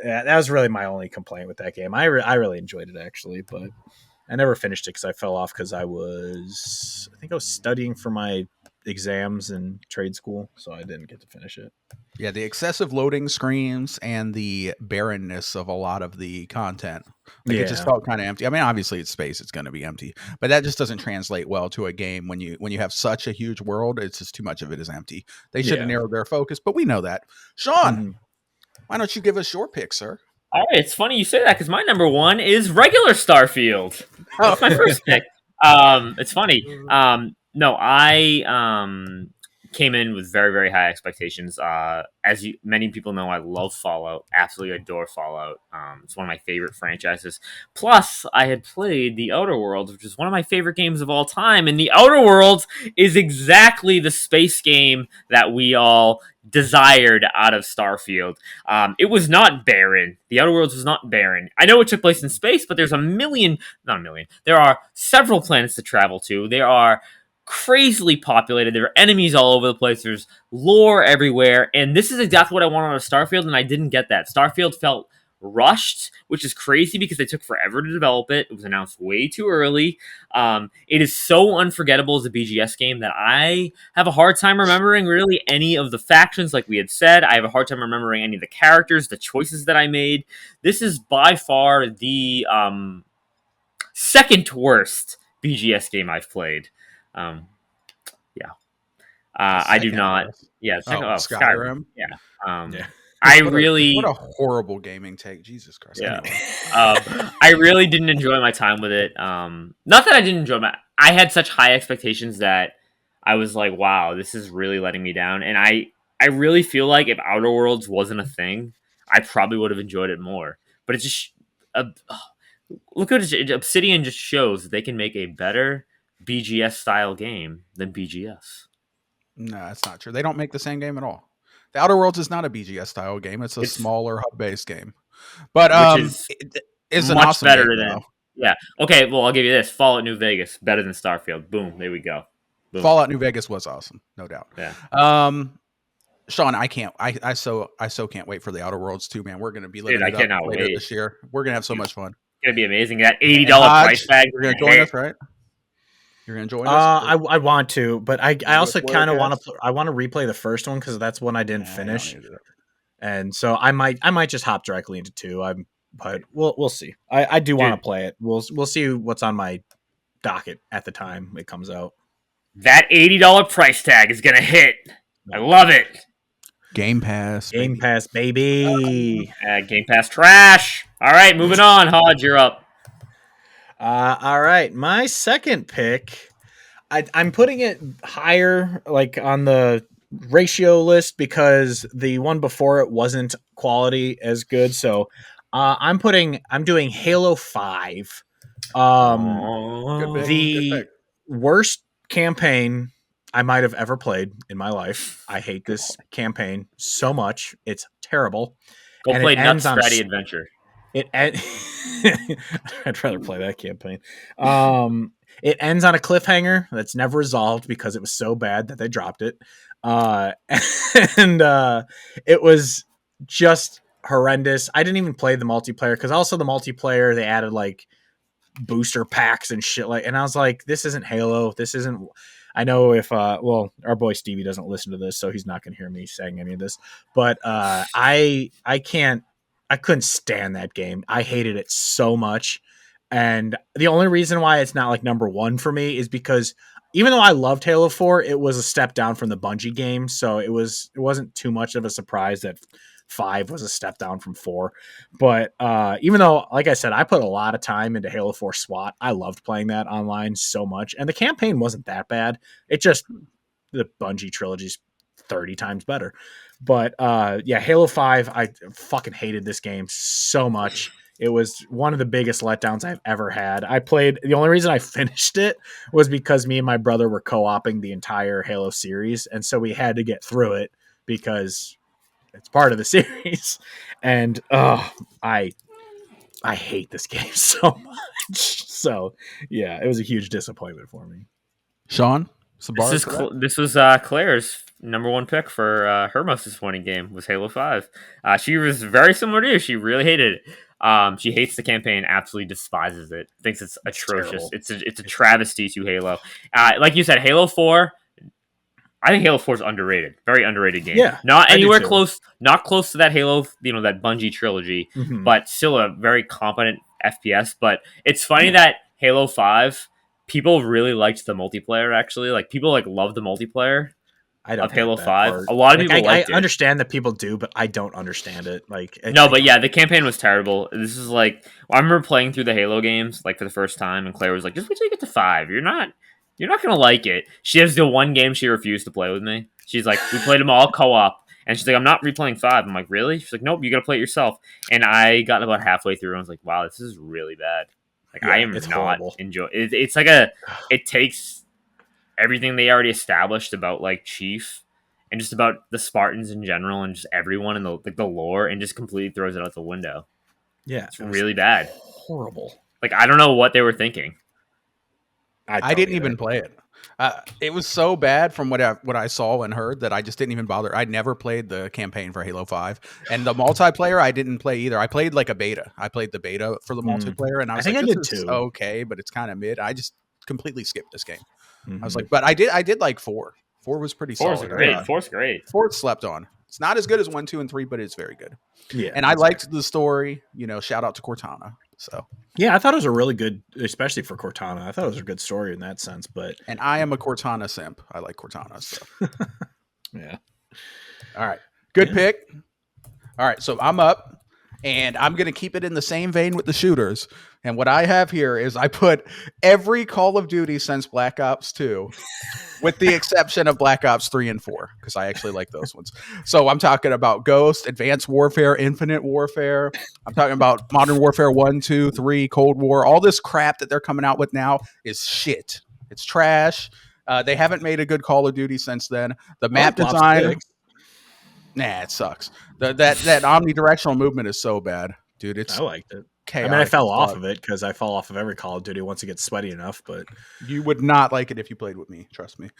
that was really my only complaint with that game. I really enjoyed it actually, but I never finished it because I fell off because I think I was studying for my exams in trade school, so I didn't get to finish it. Yeah, the excessive loading screens and the barrenness of a lot of the content. Like it just felt kind of empty. I mean, obviously it's space, it's going to be empty, but that just doesn't translate well to a game when you have such a huge world. It's just too much of it is empty. They should have narrowed their focus, but we know that. Sean, why don't you give us your pick, sir? All right, it's funny you say that because my number 1 is regular Starfield. That's my first pick. It's funny. No, I came in with very, very high expectations. As many people know, I love Fallout. Absolutely adore Fallout. It's one of my favorite franchises. Plus, I had played The Outer Worlds, which is one of my favorite games of all time. And The Outer Worlds is exactly the space game that we all desired out of Starfield. It was not barren. The Outer Worlds was not barren. I know it took place in space, but there's not a million. There are several planets to travel to. There are crazily populated. There are enemies all over the place. There's lore everywhere. And this is exactly what I wanted out of Starfield, and I didn't get that. Starfield felt rushed, which is crazy because they took forever to develop it. It was announced way too early. It is so unforgettable as a BGS game that I have a hard time remembering really any of the factions, like we had said. I have a hard time remembering any of the characters, the choices that I made. This is by far the second worst BGS game I've played. I do not. Worst. Yeah, Skyrim. Yeah. I really. What a horrible gaming take. Jesus Christ. Yeah. Anyway. I really didn't enjoy my time with it. Not that I didn't enjoy I had such high expectations that I was like, wow, this is really letting me down. And I really feel like if Outer Worlds wasn't a thing, I probably would have enjoyed it more. But it's just look at it. Obsidian just shows that they can make a better BGS style game than BGS. No, that's not true. They don't make the same game at all. The Outer Worlds is not a BGS style game. It's a smaller hub based game. But it's an much awesome better game, than though. Yeah. Okay, well I'll give you this. Fallout New Vegas, better than Starfield. Boom, there we go. Boom. Fallout New Vegas was awesome, no doubt. Yeah. Sean, I so can't wait for the Outer Worlds too, man. We're gonna be living Dude, it I up cannot later wait. this year. We're gonna have so much fun. It's gonna be amazing. That $80 Hodge, price tag. You're gonna join us, right? You're gonna join us. I want to, but I also kind of want to. I want to replay the first one because that's one I didn't finish, and so I might just hop directly into 2. But we'll see. I do want to play it. We'll see what's on my docket at the time it comes out. That $80 price tag is gonna hit. I love it. Game Pass, Game baby. Pass, baby. Game Pass trash. All right, moving on. Hodge, you're up. All right, my second pick. I'm putting it higher, like on the ratio list, because the one before it wasn't quality as good. So I'm doing Halo 5. Good pick. Good The pick. worst campaign I might have ever played in my life. I hate this campaign so much. It's terrible. Go And it play ends Nuts on a Scratty Adventure. I'd rather play that campaign. It ends on a cliffhanger that's never resolved because it was so bad that they dropped it. Uh, and it was just horrendous. I didn't even play the multiplayer because also the multiplayer they added like booster packs and shit like, and I was like, this isn't Halo. This isn't. I know if well, our boy Stevie doesn't listen to this, so he's not going to hear me saying any of this. But I can't. I couldn't stand that game. I hated it so much. And the only reason why it's not like number one for me is because even though I loved Halo 4, it was a step down from the Bungie game. So it wasn't too much of a surprise that 5 was a step down from 4. But even though, like I said, I put a lot of time into Halo 4 SWAT, I loved playing that online so much. And the campaign wasn't that bad. It just, the Bungie trilogy's 30 times better. But yeah, Halo 5, I fucking hated this game so much. It was one of the biggest letdowns I've ever had. The only reason I finished it was because me and my brother were co-oping the entire Halo series. And so we had to get through it because it's part of the series. And I hate this game so much. So yeah, it was a huge disappointment for me. Sean, This was Claire's number one pick for her most disappointing game was Halo 5. She was very similar to you. She really hated it. She hates the campaign, absolutely despises it. Thinks it's atrocious. It's a travesty to Halo. Like you said, Halo 4. I think Halo 4 is underrated. Very underrated game. Yeah, not I do anywhere too. close. Not close to that Halo, that Bungie trilogy, Mhm. but still a very competent FPS. But it's funny that Halo 5, people really liked the multiplayer. Actually, like people love the multiplayer of Halo 5. Part. A lot of people liked I it. understand that people do, but I don't understand it. But yeah, the campaign was terrible. This is I remember playing through the Halo games for the first time, and Claire was like, "Just wait till you get to 5. You're not gonna like it." She has the one game she refused to play with me. She's like, "We played them all co-op," and she's like, "I'm not replaying 5." I'm like, "Really?" She's like, "Nope, you gotta play it yourself." And I got about halfway through, and I was like, "Wow, this is really bad." I am it's not horrible. enjoy. It's it takes everything they already established about Chief and just about the Spartans in general and just everyone in the lore and just completely throws it out the window. Yeah, It's really bad. horrible. I don't know what they were thinking. I didn't even play it. It was so bad from what I saw and heard that I just didn't even bother. I never played the campaign for Halo 5, and the multiplayer I didn't play either. I played a beta. I played the beta for the multiplayer, and I was think like, I "This did is too. okay, but it's kind of mid." I just completely skipped this game. Mm-hmm. I was like, but I did like 4. 4 was pretty solid. Great. 4's great. 4 slept on. It's not as good as 1, 2, and 3, but it's very good. Yeah, and I liked the story. Shout out to Cortana. So yeah, I thought it was a really good, especially for Cortana. I thought it was a good story in that sense. And I am a Cortana simp. I like Cortana. So yeah. All right, good pick. All right, so I'm up, and I'm going to keep it in the same vein with the shooters. And what I have here is I put every Call of Duty since Black Ops 2, with the exception of Black Ops 3 and 4, because I actually like those ones. So I'm talking about Ghost, Advanced Warfare, Infinite Warfare. I'm talking about Modern Warfare 1, 2, 3, Cold War. All this crap that they're coming out with now is shit. It's trash. They haven't made a good Call of Duty since then. The map design... Nah, it sucks. That omnidirectional movement is so bad, dude. I liked it. Chaotic. I mean, I fell off of it because I fall off of every Call of Duty once it gets sweaty enough. But you would not like it if you played with me. Trust me.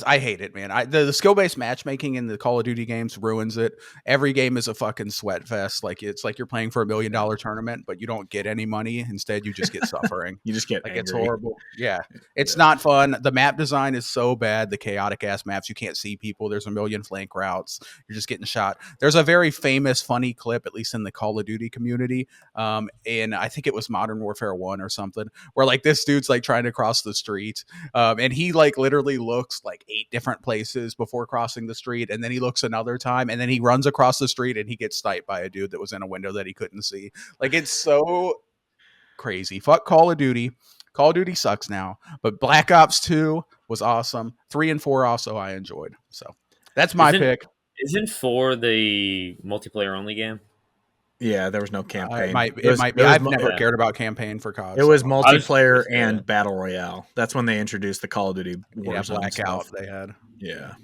I hate it, man. The skill-based matchmaking in the Call of Duty games ruins it. Every game is a fucking sweat fest. It's like you're playing for $1 million tournament, but you don't get any money. Instead, you just get suffering. You just get angry. It's horrible. Yeah. It's not fun. The map design is so bad. The chaotic ass maps, you can't see people. There's a million flank routes. You're just getting shot. There's a very famous, funny clip, at least in the Call of Duty community. And I think it was Modern Warfare 1 or something, where this dude's trying to cross the street. And he literally looks like 8 different places before crossing the street, and then he looks another time, and then he runs across the street and he gets sniped by a dude that was in a window that he couldn't see. Like, it's so crazy. Fuck Call of Duty. Call of Duty sucks now, but Black Ops 2 was awesome. 3 and 4 also I enjoyed. So that's my pick. Isn't 4 the multiplayer only game? Yeah, there was no campaign. It might be. I've never cared about campaign for COD. It was multiplayer and battle royale. That's when they introduced the Call of Duty Warzone Blackout stuff. they had. Yeah.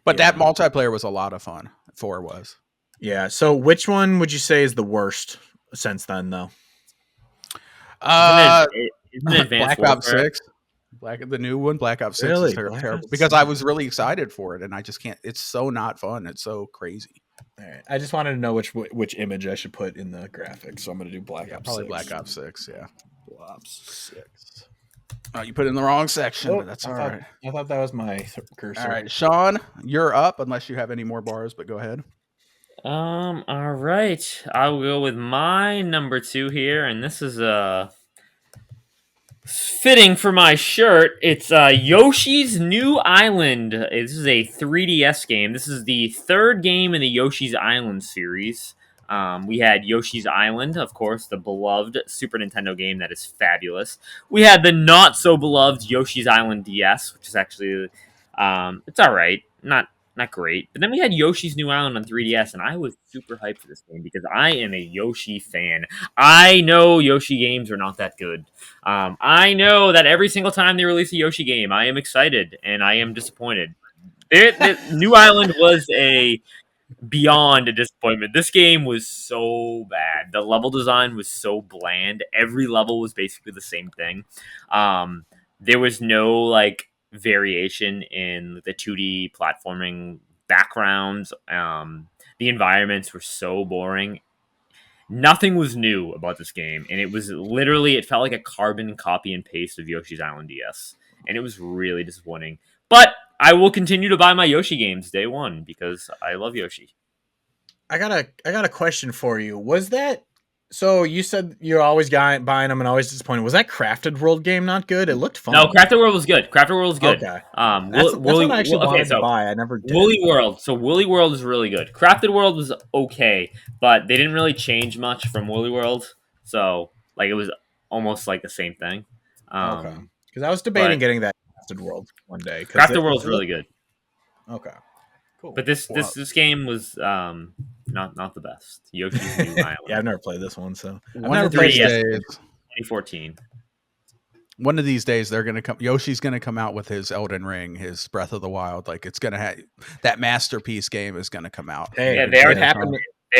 But that multiplayer was a lot of fun. 4 was. Yeah. So which one would you say is the worst since then, though? Isn't it Black Ops 6. The new one, Black Ops 6 is terrible because I was really excited for it and I just can't. It's so not fun. It's so crazy. All right. I just wanted to know which image I should put in the graphics, so I'm going to do Black Ops 6. Probably Black Ops 6, yeah. Black Ops 6. Oh, you put it in the wrong section, but that's all right. I thought that was my cursor. All right, Sean, you're up unless you have any more bars, but go ahead. All right. I will go with my number 2 here, and this is fitting for my shirt. It's Yoshi's New Island. This is a 3DS game. This is the 3rd game in the Yoshi's Island series. We had Yoshi's Island, of course, the beloved Super Nintendo game that is fabulous. We had the not so beloved Yoshi's Island DS, which is actually it's all right, not great. But then we had Yoshi's New Island on 3DS, and I was super hyped for this game because I am a Yoshi fan. I know Yoshi games are not that good. I know that every single time they release a Yoshi game, I am excited and I am disappointed. New Island was beyond a disappointment. This game was so bad. The level design was so bland. Every level was basically the same thing. There was no variation in the 2D platforming backgrounds. The environments were so boring. Nothing was new about this game, and it felt like a carbon copy and paste of Yoshi's Island DS, and it was really disappointing. But I will continue to buy my Yoshi games day one because I love Yoshi. I got a question for you. Was that so? You said you're always buying them and always disappointed. Was that Crafted World game not good? It looked fun. No, Crafted World was good. Crafted World was good. Okay. That's what I actually wanted to buy. I never did. Woolly World. So Woolly World is really good. Crafted World was okay, but they didn't really change much from Woolly World. So it was almost like the same thing. Okay. Because I was debating getting that Crafted World one day. Crafted World's really good. Okay. Cool. But this game was not the best. Yoshi's New Island. Yeah, I've never played this one, so I've never played 2014. One of these days, they're gonna come. Yoshi's gonna come out with his Elden Ring, his Breath of the Wild. It's gonna have that masterpiece game is gonna come out. Hey, yeah, they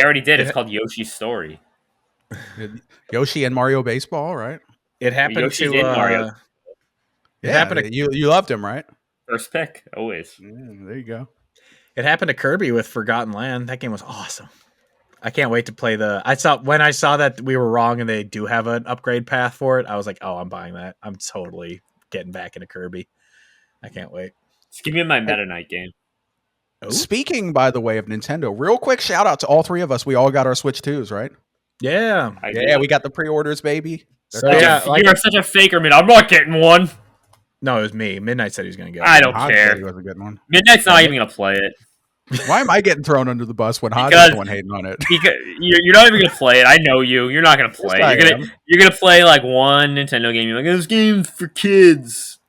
already did. It's called Yoshi's Story. Yoshi and Mario Baseball, right? It happened Yoshi to Mario. It happened to you. Loved him, right? First pick, always. Yeah, there you go. It happened to Kirby with Forgotten Land. That game was awesome. I can't wait to play when I saw that we were wrong and they do have an upgrade path for it, I was like, oh, I'm buying that. I'm totally getting back into Kirby. I can't wait. Just give me my Meta Knight game. Oh. Speaking, by the way, of Nintendo, real quick shout out to all 3 of us. We all got our Switch 2s, right? Yeah. We got the pre-orders, baby. You're such a faker, man. I'm not getting one. No, it was me. Midnight said he was going to get it. I don't care. He was a good one. Midnight's not even going to play it. Why am I getting thrown under the bus when Hodge is the one hating on it? Because you're not even going to play it. I know you. You're not going to play it. You're gonna play one Nintendo game. You're like, this game's for kids.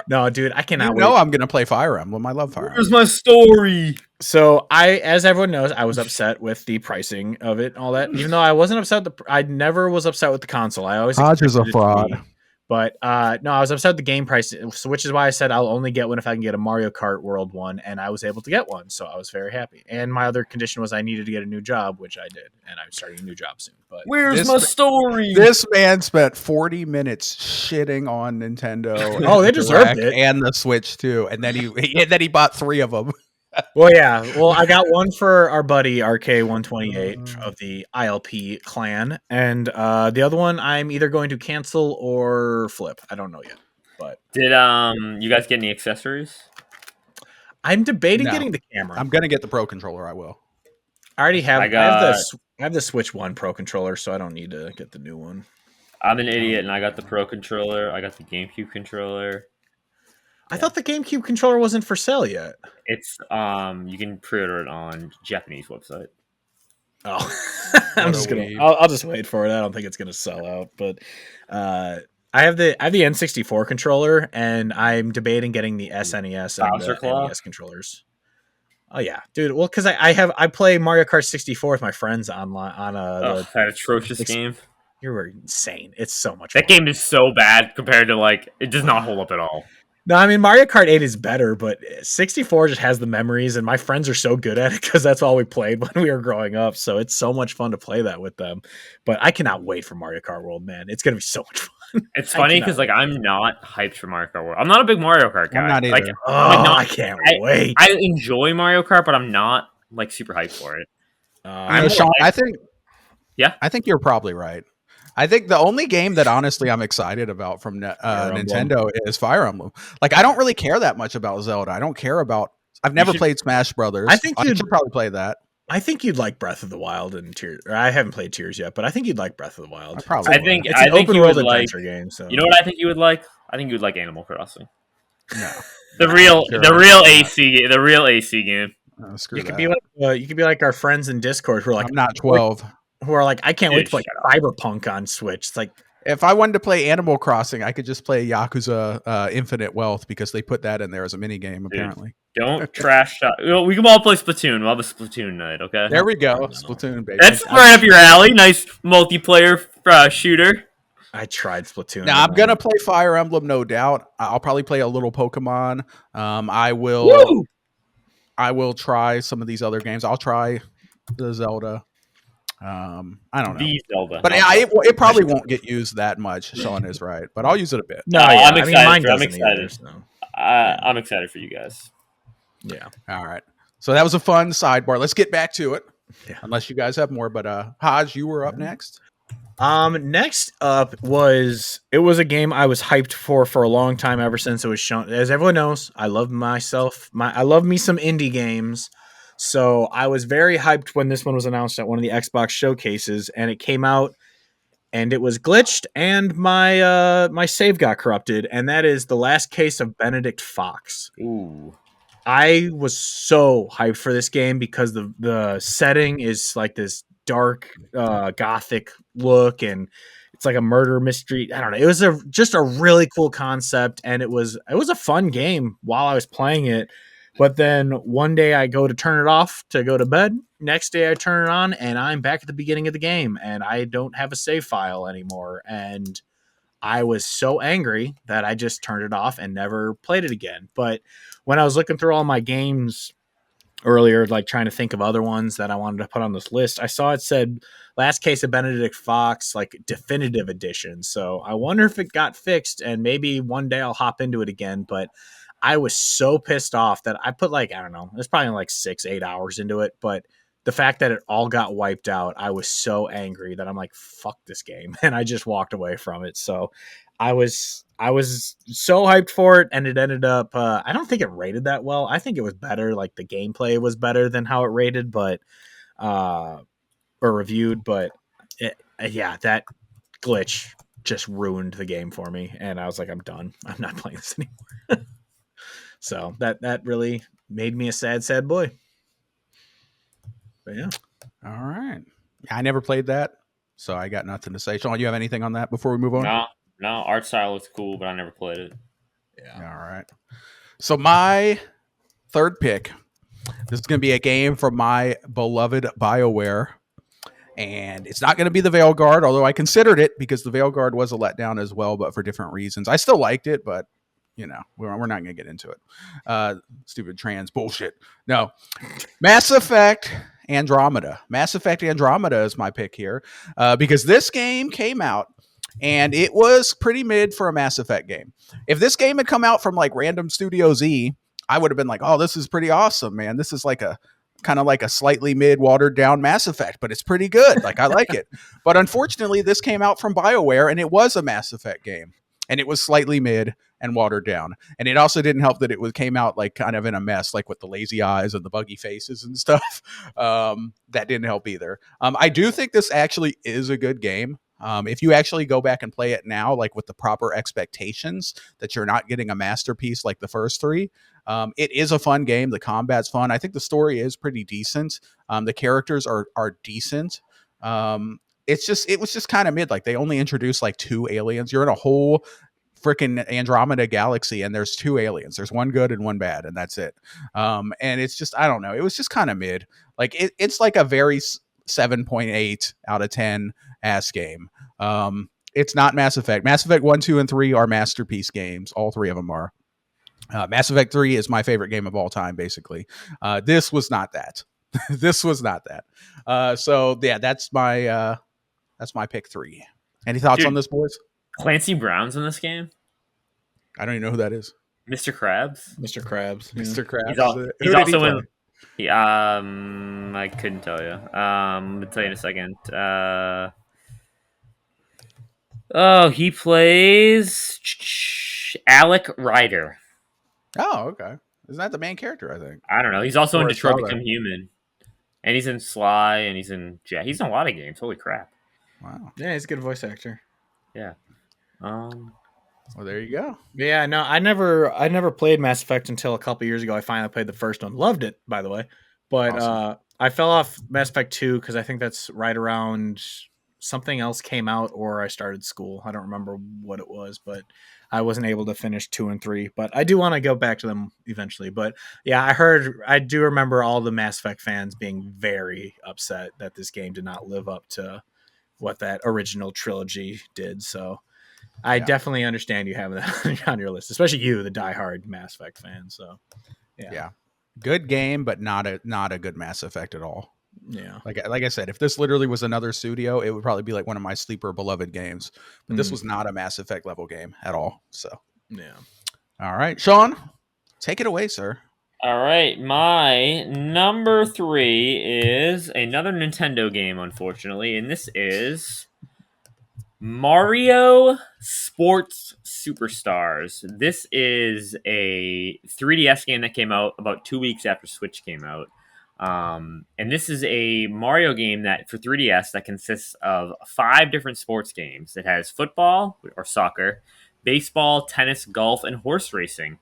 No, dude, I cannot wait. No, I'm going to play Fire Emblem. I love Fire Emblem. Where's my story? So as everyone knows, I was upset with the pricing of it and all that. Even though I wasn't upset, I never was upset with the console. I always Hodge is a fraud. But no, I was upset with the game price, which is why I said I'll only get one if I can get a Mario Kart World one, and I was able to get one, so I was very happy. And my other condition was I needed to get a new job, which I did, and I'm starting a new job soon. But where's my story? This man spent 40 minutes shitting on Nintendo. Oh, they deserved it, and the Switch too. And then he bought 3 of them. Well, yeah. Well, I got one for our buddy RK128 of the ILP clan, and the other one I'm either going to cancel or flip. I don't know yet. But did you guys get any accessories? I'm debating getting the camera. I'm gonna get the Pro controller. I will. I already have. I have the Switch One Pro controller, so I don't need to get the new one. I'm an idiot, and I got the Pro controller. I got the GameCube controller. I thought the GameCube controller wasn't for sale yet. It's you can pre-order it on Japanese website. Oh, What a weeb. I'll just wait for it. I don't think it's gonna sell out, but I have the N64 controller, and I'm debating getting the SNES and Bowser the Claw? NES controllers. Oh yeah, dude. Well, because I play Mario Kart 64 with my friends online on That atrocious Ex- game. You're insane. It's so much That fun. game is so bad compared to like it does not hold up at all. No, I mean Mario Kart 8 is better, but 64 just has the memories, and my friends are so good at it because that's all we played when we were growing up. So it's so much fun to play that with them. But I cannot wait for Mario Kart World, man. It's gonna be so much fun. It's funny because like I'm not hyped for Mario Kart World. I'm not a big Mario Kart guy. I'm not Like, either. I can't wait. I enjoy Mario Kart, but I'm not like super hyped for it. Sean, I think Yeah. I think you're probably right. I think the only game that honestly I'm excited about from Nintendo is Fire Emblem. Like, I don't really care that much about Zelda. I don't care about. I've never played Smash Brothers. I think I should probably play that. I think you'd like Breath of the Wild and Tears. I haven't played Tears yet, but I think you'd like Breath of the Wild. I probably. I think it's an open you world would like. adventure game. So You know what I think you would like? I think you would like Animal Crossing. No. The real AC game. Oh, screw you could that. be like our friends in Discord who are like, I'm not 12. who are like, I can't wait to play Shut Cyberpunk on Switch. It's like, If I wanted to play Animal Crossing, I could just play Yakuza Infinite Wealth because they put that in there as a mini game. Apparently, Don't trash talk. We can all play Splatoon. We'll have a Splatoon night, okay? there we go. Splatoon, baby. That's right up your alley. Nice multiplayer shooter. I tried Splatoon. Now I'm gonna play Fire Emblem, no doubt. I'll probably play a little Pokemon. I will try some of these other games. I'll try the Zelda. I don't know. The Zelda. But yeah, it probably won't get used that much. Sean is right, but I'll use it a bit. No, I'm I mean, excited. mine I'm doesn't excited. either, so. I'm excited for you guys. Yeah. All right. So that was a fun sidebar. Let's get back to it. Yeah. Unless you guys have more, but Hodge, you were up next. Next up was a game I was hyped for a long time, ever since it was shown. As everyone knows, I love me some indie games. So I was very hyped when this one was announced at one of the Xbox showcases, and it came out and it was glitched, and my save got corrupted, and that is The Last Case of Benedict Fox. Ooh. I was so hyped for this game because the setting is like this dark gothic look, and it's like a murder mystery. I don't know. It was just a really cool concept, and it was a fun game while I was playing it. But then one day I go to turn it off to go to bed. Next day I turn it on, and I'm back at the beginning of the game, and I don't have a save file anymore. And I was so angry that I just turned it off and never played it again. But when I was looking through all my games earlier, like trying to think of other ones that I wanted to put on this list, I saw it said Last Case of Benedict Fox, like definitive edition. So I wonder if it got fixed, and maybe one day I'll hop into it again. But I was so pissed off that I put like, I don't know, it's probably like 6-8 hours into it. But the fact that it all got wiped out, I was so angry that I'm like, fuck this game. And I just walked away from it. So I was so hyped for it, and it ended up, I don't think it rated that well. I think it was better. Like the gameplay was better than how it rated, but, or reviewed, but that glitch just ruined the game for me. And I was like, I'm done. I'm not playing this anymore. So that really made me a sad boy. But yeah. All right. I never played that, so I got nothing to say. Sean, you have anything on that before we move on? No, art style looks cool, but I never played it. Yeah. All right. So my third pick, this is going to be a game from my beloved BioWare, and it's not going to be the Veilguard, although I considered it because the Veilguard was a letdown as well, but for different reasons. I still liked it, but you know, we're not going to get into it. Stupid trans bullshit. No. Mass Effect Andromeda. Mass Effect Andromeda is my pick here because this game came out and it was pretty mid for a Mass Effect game. If this game had come out from like Random Studio Z, I would have been like, oh, this is pretty awesome, man. This is like a kind of like a slightly mid watered down Mass Effect, but it's pretty good. Like I like it. But unfortunately, this came out from BioWare and it was a Mass Effect game. And it was slightly mid and watered down. And it also didn't help that it came out like kind of in a mess, like with the lazy eyes and the buggy faces and stuff. That didn't help either. I do think this actually is a good game. If you actually go back and play it now, like with the proper expectations that you're not getting a masterpiece like the first three, it is a fun game. The combat's fun. I think the story is pretty decent. The characters are decent. It was just kind of mid. Like they only introduced like 2 aliens. You're in a whole freaking Andromeda galaxy, and there's 2 aliens. There's one good and one bad, and that's it. And it's just, I don't know. It was just kind of mid. Like it's like a very 7.8 out of 10 ass game. It's not Mass Effect. Mass Effect 1, 2, and 3 are masterpiece games. All 3 of them are. Mass Effect 3 is my favorite game of all time, basically. This was not that. This was not that. So yeah, that's my pick 3. Any thoughts on this, boys? Clancy Brown's in this game. I don't even know who that is. Mr. Krabs. Mr. Krabs. Yeah. Mr. Krabs. He's also in. I couldn't tell you. I'll tell you in a second. He plays Alec Ryder. Oh, okay. Isn't that the main character? I think. I don't know. He's also in Or Detroit Star Become Human, and he's in Sly, and he's in He's in a lot of games. Holy crap! Wow. Yeah, he's a good voice actor. Yeah. Well, there you go. Yeah, no, I never played Mass Effect until a couple years ago. I finally played the first one. Loved it, by the way. But Awesome. I fell off Mass Effect 2 because I think that's right around something else came out or I started school. I don't remember what it was, but I wasn't able to finish 2 and 3. But I do want to go back to them eventually. But yeah, I do remember all the Mass Effect fans being very upset that this game did not live up to what that original trilogy did. So I definitely understand you having that on your list, especially you, the diehard Mass Effect fan. So, yeah, good game, but not a good Mass Effect at all. Yeah, like I said, if this literally was another studio, it would probably be like one of my sleeper beloved games. But this was not a Mass Effect level game at all. So, yeah. All right, Sean, take it away, sir. All right, my number 3 is another Nintendo game, unfortunately, and this is Mario Sports Superstars. This is a 3DS game that came out about 2 weeks after Switch came out. And this is a Mario game that for 3DS that consists of 5 different sports games. It has football or soccer, baseball, tennis, golf, and horse racing.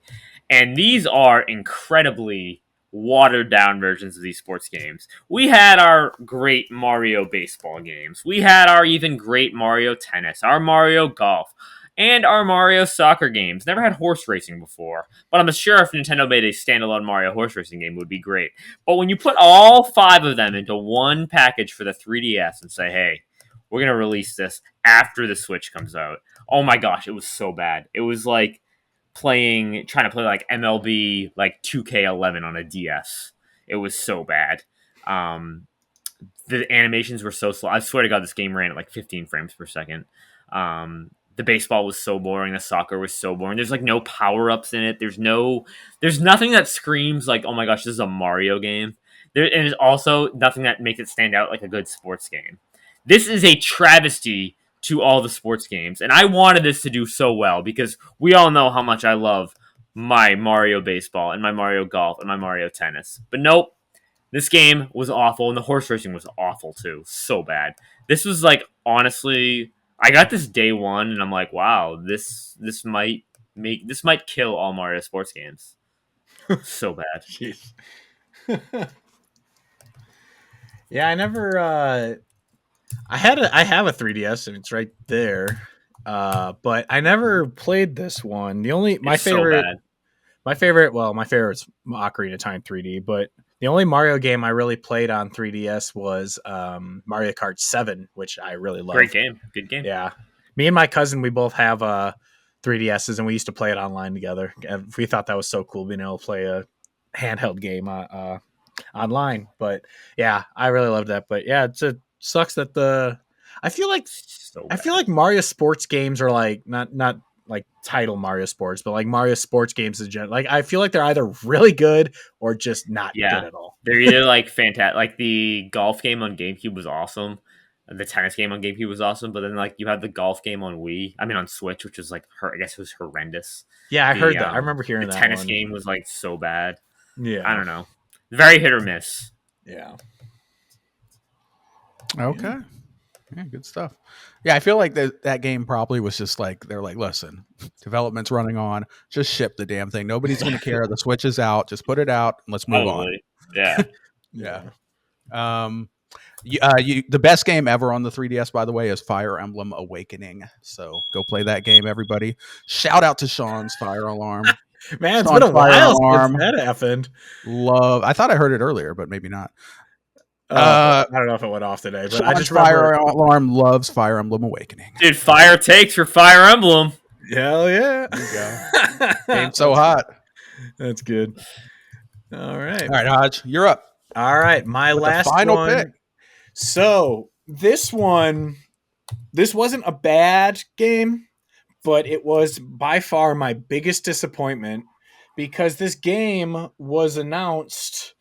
And these are incredibly watered down versions of these sports games. We had our great Mario baseball games. We had our even great Mario tennis, our Mario golf, and our Mario soccer games. Never had horse racing before, but I'm sure if Nintendo made a standalone Mario horse racing game, it would be great. But when you put all 5 of them into one package for the 3DS and say, hey, we're going to release this after the Switch comes out, oh my gosh, it was so bad. It was like trying to play like MLB like 2K11 on a DS. It was so bad. The animations were so slow. I swear to God, this game ran at like 15 frames per second. The baseball was so boring. The soccer was so boring. There's like no power-ups in it. There's nothing that screams like, oh my gosh, this is a Mario game. And there's also nothing that makes it stand out like a good sports game. This is a travesty to all the sports games. And I wanted this to do so well because we all know how much I love my Mario baseball and my Mario golf and my Mario tennis. But nope, this game was awful and the horse racing was awful too. So bad. This was like, honestly, I got this day one and I'm like, wow, this might kill all Mario sports games. So bad. Jeez. Yeah, I never I have a 3DS and it's right there. But I never played this one. My favorite's Ocarina of Time 3D, but the only Mario game I really played on 3DS was Mario Kart 7, which I really love. Great game. Good game. Yeah. Me and my cousin, we both have 3DSs and we used to play it online together. We thought that was so cool being able to play a handheld game online. But yeah, I really loved that. But yeah, sucks that I feel like Mario sports games are like not like title Mario Sports, but like Mario sports games in general. Like I feel like they're either really good or just not good at all. They're either like fantastic. Like the golf game on GameCube was awesome. The tennis game on GameCube was awesome, but then like you had the golf game on on Switch, which was like I guess it was horrendous. Yeah, I heard that. I remember hearing the that. The tennis game was like so bad. Yeah, I don't know. Very hit or miss. Yeah. Okay. Yeah, good stuff. Yeah, I feel like that game probably was just like they're like, listen, development's running on, just ship the damn thing. Nobody's gonna care. The Switch is out. Just put it out and let's move on. Probably. Yeah. Yeah. Um, the best game ever on the 3DS, by the way, is Fire Emblem Awakening. So go play that game, everybody. Shout out to Sean's Fire Alarm. Man, it's Sean's been a Fire while Alarm. since that happened. Love. I thought I heard it earlier, but maybe not. I don't know if it went off today, but Sean's I just remember. Fire Alarm loves Fire Emblem Awakening. Dude, fire takes for Fire Emblem. Hell yeah! There you go. Game's so hot. That's good. All right, Hodge, you're up. All right, my With last the final one. pick. So this wasn't a bad game, but it was by far my biggest disappointment because this game was announced.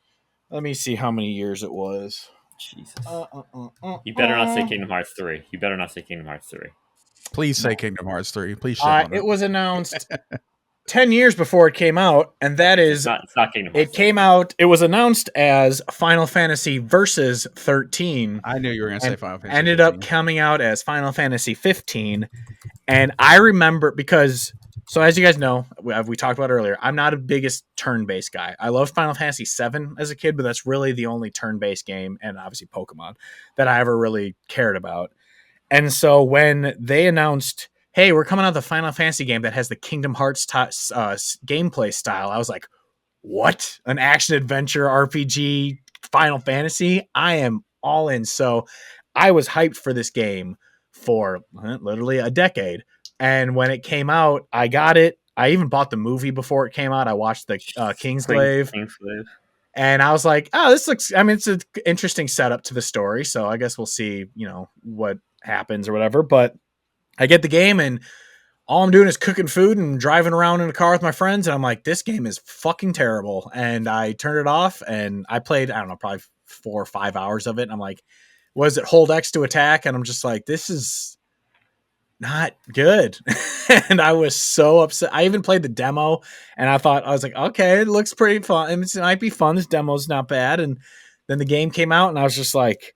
Let me see how many years it was. Jesus. You better not say Kingdom Hearts 3. Please say Kingdom Hearts 3. Please shit on It was announced 10 years before it came out, and that is It's not Kingdom Hearts. it came out. It was announced as Final Fantasy Versus 13. I knew you were going to say Final Fantasy. Ended 15. up coming out as Final Fantasy 15, and I remember because as you guys know, we talked about earlier, I'm not a biggest turn-based guy. I loved Final Fantasy 7 as a kid, but that's really the only turn-based game, and obviously Pokemon, that I ever really cared about. And so when they announced, hey, we're coming out with a Final Fantasy game that has the Kingdom Hearts gameplay style, I was like, what? An action-adventure RPG Final Fantasy? I am all in. So I was hyped for this game for literally a decade. And when it came out, I got it. I even bought the movie before it came out. I watched the Kingsglaive. And I was like, oh, this looks, it's an interesting setup to the story. So I guess we'll see, what happens or whatever. But I get the game and all I'm doing is cooking food and driving around in a car with my friends. And I'm like, this game is fucking terrible. And I turned it off and I played, I don't know, probably 4 or 5 hours of it. And I'm like, was it hold X to attack? And I'm just like, this is not good. And I was so upset. I even played the demo and I was like, okay, it looks pretty fun. It might be fun. This demo's not bad. And then the game came out and I was just like,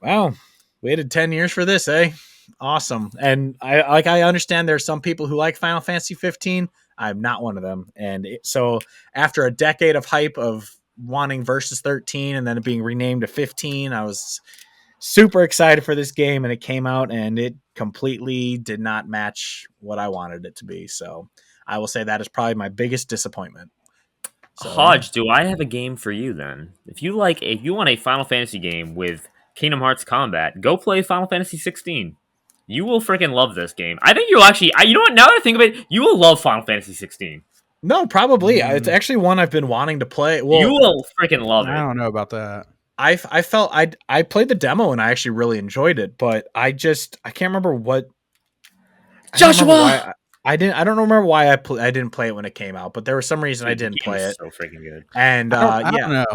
wow, waited 10 years for this, eh? Awesome. And I understand there's some people who like Final Fantasy 15. I'm not one of them. And so after a decade of hype of wanting Versus 13 and then it being renamed to 15, I was super excited for this game, and it came out and it completely did not match what I wanted it to be. So I will say that is probably my biggest disappointment. So, Hodge, do I have a game for you then? If you want a Final Fantasy game with Kingdom Hearts combat, go play Final Fantasy 16. You will freaking love this game. I think you'll actually, you know what, now that I think of it, you will love Final Fantasy 16. No, probably. It's actually one I've been wanting to play. Well, you will freaking love it. I don't know about that. I felt I played the demo and I actually really enjoyed it, but I can't remember what Joshua. I don't remember why I didn't play it when it came out, but there was some reason I didn't play it. So freaking good. And I don't know.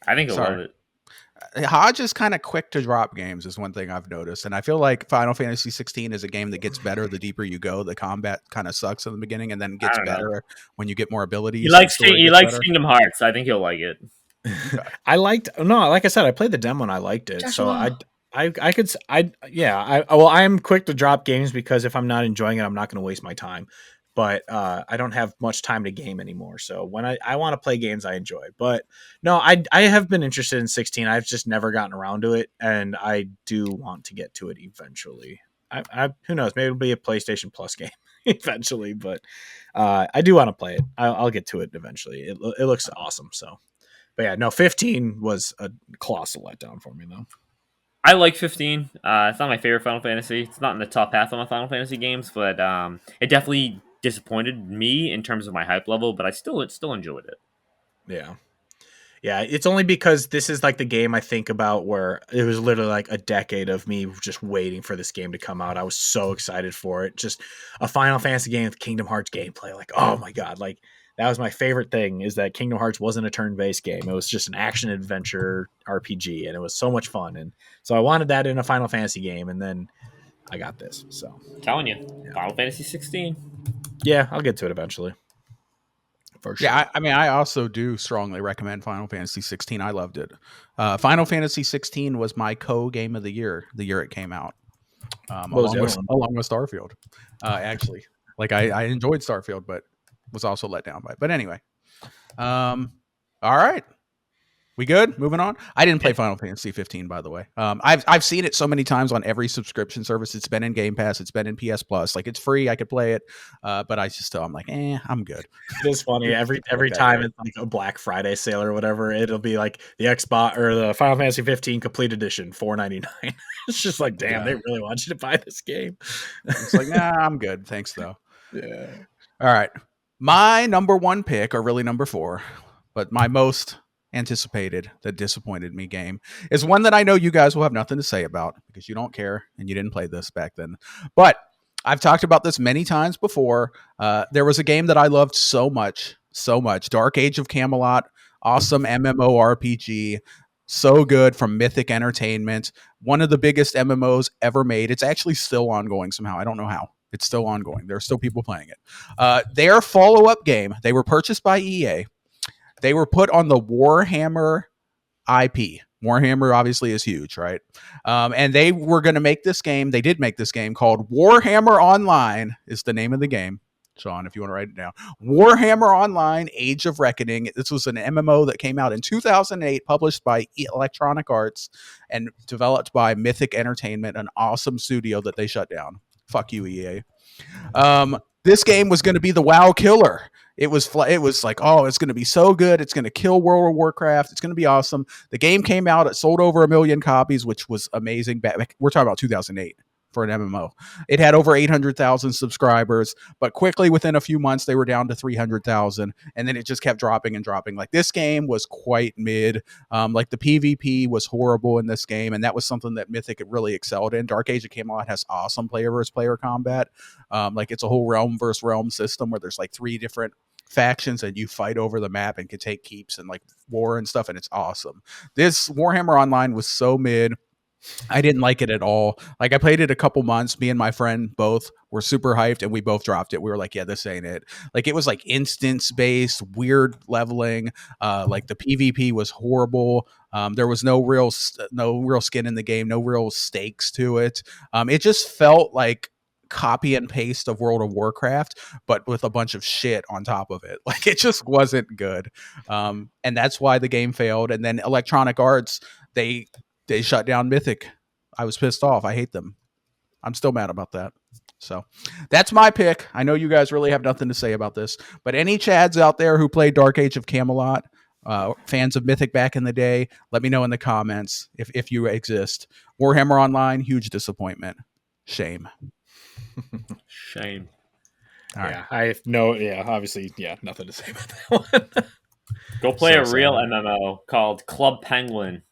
I think you'll love it. Hodge is kind of quick to drop games is one thing I've noticed, and I feel like Final Fantasy 16 is a game that gets better the deeper you go. The combat kind of sucks in the beginning and then gets better when you get more abilities. He likes Kingdom Hearts. I think he'll like it. Like I said, I played the demo and I liked it. Joshua. So I am quick to drop games because if I'm not enjoying it, I'm not going to waste my time. But I don't have much time to game anymore. So when I want to play games I enjoy. But no, I have been interested in 16. I've just never gotten around to it, and I do want to get to it eventually. Who knows? Maybe it'll be a PlayStation Plus game eventually. But I do want to play it. I'll get to it eventually. It looks awesome. So. But yeah, no, 15 was a colossal letdown for me, though. I like 15. It's not my favorite Final Fantasy. It's not in the top half of my Final Fantasy games, but it definitely disappointed me in terms of my hype level, but I still enjoyed it. Yeah. Yeah, it's only because this is like the game I think about where it was literally like a decade of me just waiting for this game to come out. I was so excited for it. Just a Final Fantasy game with Kingdom Hearts gameplay. Like, oh my God, like, that was my favorite thing, is that Kingdom Hearts wasn't a turn-based game. It was just an action-adventure RPG, and it was so much fun. And so I wanted that in a Final Fantasy game, and then I got this. So I'm telling you, Final Fantasy 16. Yeah, I'll get to it eventually. for sure. Yeah, I mean, I also do strongly recommend Final Fantasy 16. I loved it. Final Fantasy 16 was my game of the year it came out, What was along the with other one? Starfield. Actually, like I enjoyed Starfield, but was also let down by it. But anyway, all right. We good? Moving on. I didn't play Final Fantasy 15, by the way. I've seen it so many times on every subscription service. It's been in Game Pass. It's been in PS Plus. Like it's free. I could play it, but I'm like, I'm good. It's funny every Okay, time right. it's like a Black Friday sale or whatever. It'll be like the Xbox or the Final Fantasy 15 Complete Edition, $4.99. It's just like, damn, they really want you to buy this game. It's like, nah, I'm good. Thanks though. Yeah. All right, my number one pick, or really number four, but my most anticipated that disappointed me game is one that I know you guys will have nothing to say about because you don't care and you didn't play this back then. But I've talked about this many times before. There was a game that I loved so much, Dark Age of Camelot, awesome MMORPG, so good, from Mythic Entertainment, one of the biggest MMOs ever made. It's actually still ongoing somehow. I don't know how. It's still ongoing. There are still people playing it. Their follow-up game, they were purchased by EA. They were put on the Warhammer IP. Warhammer obviously is huge, right? And they were going to make this game. They did make this game called Warhammer Online is the name of the game. Sean, if you want to write it down. Warhammer Online Age of Reckoning. This was an MMO that came out in 2008, published by Electronic Arts and developed by Mythic Entertainment, an awesome studio that they shut down. Fuck you, EA. This game was going to be the WoW killer. It was like, oh, it's going to be so good. It's going to kill World of Warcraft. It's going to be awesome. The game came out. It sold over 1 million copies, which was amazing. We're talking about 2008 for an MMO. It had over 800,000 subscribers, but quickly within a few months, they were down to 300,000. And then it just kept dropping and dropping. Like this game was quite mid. Like the PvP was horrible in this game. And that was something that Mythic really excelled in. Dark Age of Camelot has awesome player versus player combat. Like it's a whole realm versus realm system where there's like 3 different factions and you fight over the map and can take keeps and like war and stuff, and it's awesome. This Warhammer Online was so mid. I didn't like it at all. Like I played it a couple months. Me and my friend both were super hyped and we both dropped it. We were like, yeah, this ain't it. Like it was like instance based, weird leveling. Like the PvP was horrible. There was no real skin in the game, no real stakes to it. It just felt like copy and paste of World of Warcraft, but with a bunch of shit on top of it. Like it just wasn't good. And that's why the game failed. And then Electronic Arts, they shut down Mythic. I was pissed off. I hate them. I'm still mad about that. So that's my pick. I know you guys really have nothing to say about this, but any Chads out there who played Dark Age of Camelot, fans of Mythic back in the day, let me know in the comments if you exist. Warhammer Online, huge disappointment. Shame. Shame. All right. Yeah, I know. Yeah, obviously, yeah, nothing to say about that one. Go play So a real sad. MMO called Club Penguin.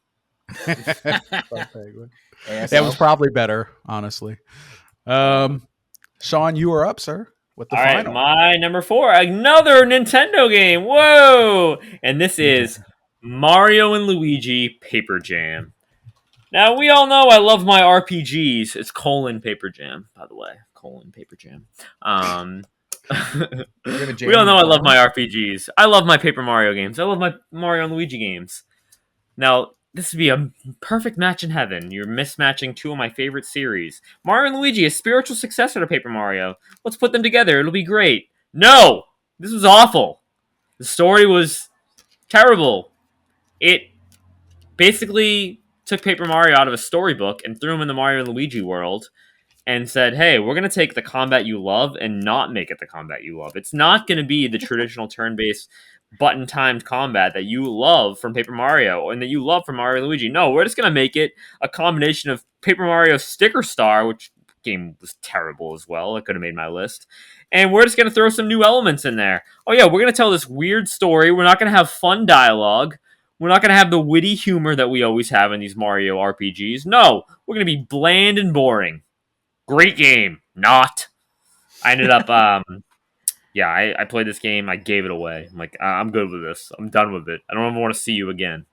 That was probably better, honestly. Sean, you are up, sir, with the All right, final. my number 4, another Nintendo game. Whoa! And this is Mario and Luigi Paper Jam. Now, we all know I love my RPGs. It's Paper Jam, by the way. Paper Jam. We all know I love my RPGs. I love my Paper Mario games. I love my Mario and Luigi games. Now, this would be a perfect match in heaven. You're mismatching 2 of my favorite series. Mario and Luigi, a spiritual successor to Paper Mario. Let's put them together. It'll be great. No! This was awful. The story was terrible. It basically took Paper Mario out of a storybook and threw him in the Mario and Luigi world and said, hey, we're going to take the combat you love and not make it the combat you love. It's not going to be the traditional turn-based button-timed combat that you love from Paper Mario and that you love from Mario and Luigi. No, we're just going to make it a combination of Paper Mario Sticker Star, which game was terrible as well. It could have made my list. And we're just going to throw some new elements in there. Oh yeah, we're going to tell this weird story. We're not going to have fun dialogue. We're not going to have the witty humor that we always have in these Mario RPGs. No, we're going to be bland and boring. Great game. Not. I ended up, I played this game. I gave it away. I'm like, I'm good with this. I'm done with it. I don't ever want to see you again.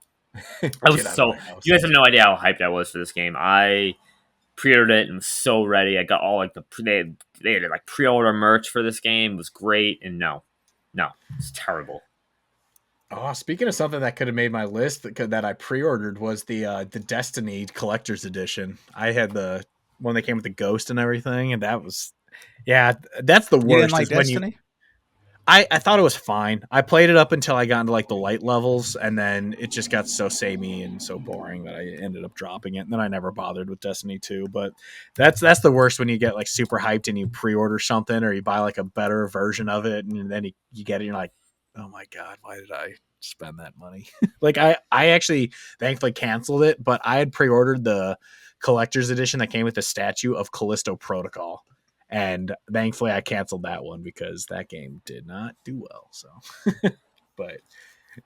You guys have no idea how hyped I was for this game. I pre-ordered it and was so ready. I got all like they had like pre-order merch for this game. It was great. And no, No, it's terrible. Oh, speaking of something that could have made my list that I pre-ordered was the Destiny Collector's Edition. I had the one that came with the ghost and everything, and that was that's the You didn't worst. like Is when you Destiny? I thought it was fine. I played it up until I got into like the light levels, and then it just got so samey and so boring that I ended up dropping it. And then I never bothered with Destiny 2. But that's the worst when you get like super hyped and you pre-order something or you buy like a better version of it, and then you get it, and you're like, oh my god, why did I spend that money? Like I actually thankfully canceled it, but I had pre-ordered the collector's edition that came with the statue of Callisto Protocol. And thankfully, I canceled that one because that game did not do well. So, but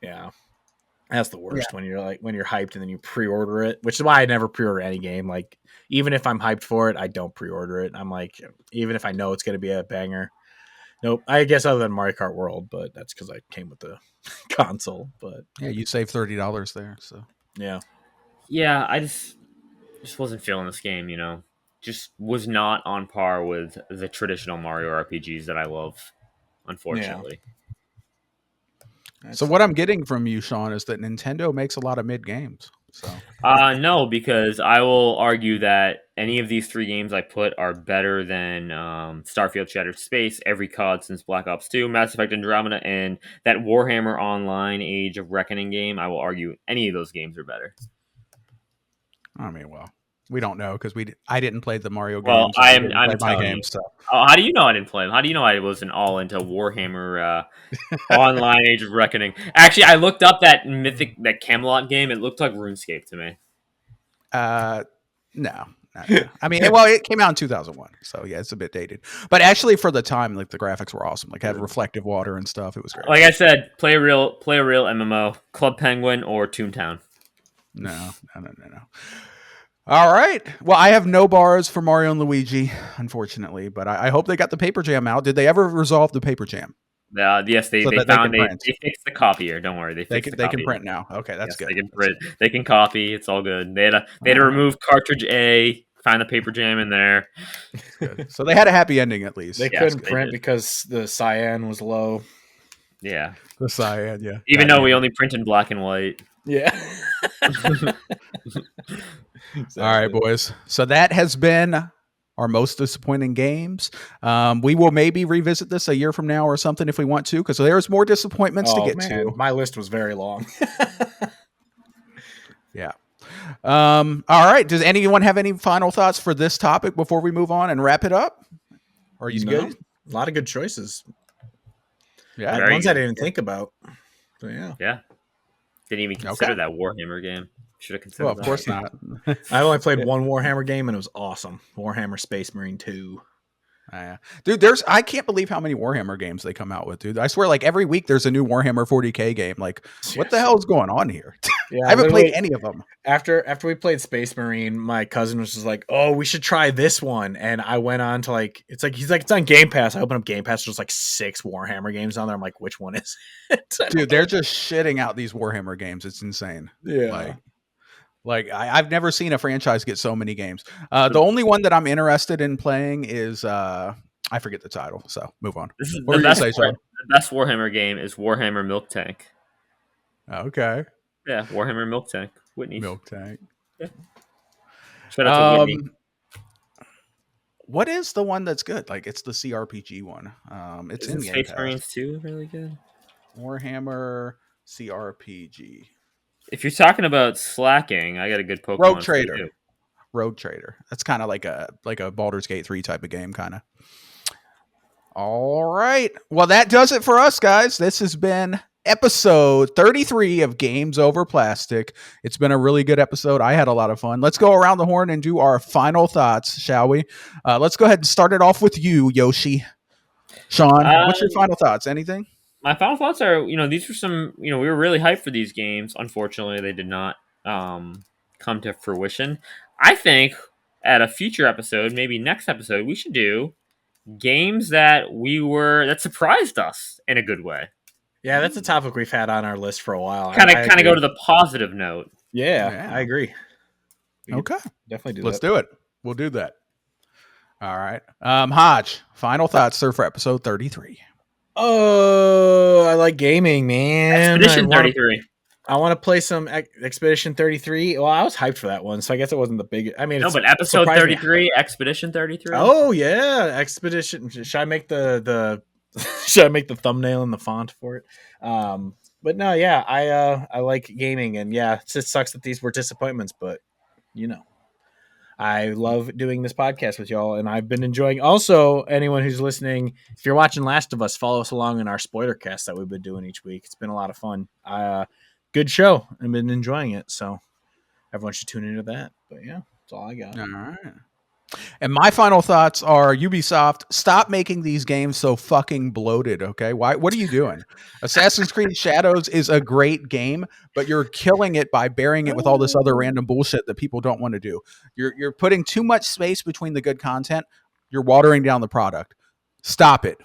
yeah, that's the worst when you're hyped and then you pre-order it, which is why I never pre-order any game. Like, even if I'm hyped for it, I don't pre-order it. I'm like, even if I know it's going to be a banger, nope. I guess other than Mario Kart World, but that's because I came with the console. But Yeah, you saved $30 there. So yeah, I just wasn't feeling this game. Just was not on par with the traditional Mario RPGs that I love. Unfortunately. So what I'm getting from you, Sean, is that Nintendo makes a lot of mid games. So No, because I will argue that any of these 3 games I put are better than Starfield Shattered Space, every COD since Black Ops 2, Mass Effect Andromeda, and that Warhammer Online Age of Reckoning game. I will argue any of those games are better. I mean, well, we don't know because I didn't play the Mario Well, games. I'm Play my telling you. games. So Oh, how do you know I didn't play them? How do you know I wasn't all into Warhammer Online Age of Reckoning? Actually, I looked up that that Camelot game. It looked like RuneScape to me. No. I mean, well, it came out in 2001, so yeah, it's a bit dated. But actually, for the time, like the graphics were awesome. Like had reflective water and stuff. It was great. Like I said, play a real MMO, Club Penguin or Toontown. No. All right. Well, I have no bars for Mario and Luigi, unfortunately, but I hope they got the paper jam out. Did they ever resolve the paper jam? Yes, they fixed the copier. Don't worry, they can print now. Okay, that's good. They can print. They can copy. It's all good. They had to remove cartridge A, find the paper jam in there. So they had a happy ending at least. They couldn't print because the cyan was low. Yeah, the cyan. Yeah. Even though we only print in black and white. Yeah. All right, boys. So that has been our most disappointing games. We will maybe revisit this a year from now or something if we want to, because there's more disappointments to get to. My list was very long. Yeah. All right. Does anyone have any final thoughts for this topic before we move on and wrap it up? Are you good? A lot of good choices. Yeah. Ones I didn't even think about. So, yeah. Yeah. Didn't even consider that Warhammer game. Should have considered Well, of course not. I only played one Warhammer game and it was awesome. Warhammer Space Marine 2. Dude, I can't believe how many Warhammer games they come out with, dude. I swear, like every week there's a new Warhammer 40K game. Like, what the hell is going on here? Yeah, I haven't played any of them. After we played Space Marine, my cousin was just like, "Oh, we should try this one." And I went on to he's like, "It's on Game Pass." I open up Game Pass, there's like 6 Warhammer games on there. I'm like, "Which one is it?" Dude, they're just shitting out these Warhammer games. It's insane. Yeah. Like I've never seen a franchise get so many games. The only one that I'm interested in playing is I forget the title. So move on. This is what the were you say, Sean? The best Warhammer game is Warhammer Milk Tank. Okay. Yeah, Warhammer Milk Tank. Whitney. Milk Tank. Yeah. Shout out to Whitney. What is the one that's good? Like it's the CRPG one. It's in Space Marines 2 really good. Warhammer CRPG. If you're talking about slacking, I got a good Pokemon. Rogue Trader. That's kind of like a Baldur's Gate 3 type of game, kind of. All right. Well, that does it for us, guys. This has been episode 33 of Games Over Plastic. It's been a really good episode. I had a lot of fun. Let's go around the horn and do our final thoughts, shall we? Let's go ahead and start it off with you, Yoshi. Sean, what's your final thoughts? Anything? My final thoughts are, these were some, we were really hyped for these games. Unfortunately, they did not come to fruition. I think at a future episode, maybe next episode, we should do games that surprised us in a good way. Yeah, that's a topic we've had on our list for a while. Kind of go to the positive note. Yeah, I agree. Okay. Definitely do Let's do it. We'll do that. All right. Hodge, final thoughts, sir, for episode 33. Oh, I like gaming, man. Expedition 33. I want to play some Expedition 33. Well, I was hyped for that one, so I guess it wasn't the big. I mean, No, it's but episode surprised me. 33, Expedition 33. Oh yeah, Expedition. Should I make the should I make the thumbnail and the font for it? But no, yeah, I like gaming, and yeah, it just sucks that these were disappointments, but you know, I love doing this podcast with y'all, and I've been enjoying. Also, anyone who's listening, if you're watching Last of Us, follow us along in our spoiler cast that we've been doing each week. It's been a lot of fun. Good show. I've been enjoying it, so everyone should tune into that. But yeah, that's all I got. All right. And my final thoughts are Ubisoft, stop making these games so fucking bloated, okay? What are you doing? Assassin's Creed Shadows is a great game, but you're killing it by burying it with all this other random bullshit that people don't want to do. You're putting too much space between the good content. You're watering down the product. Stop it.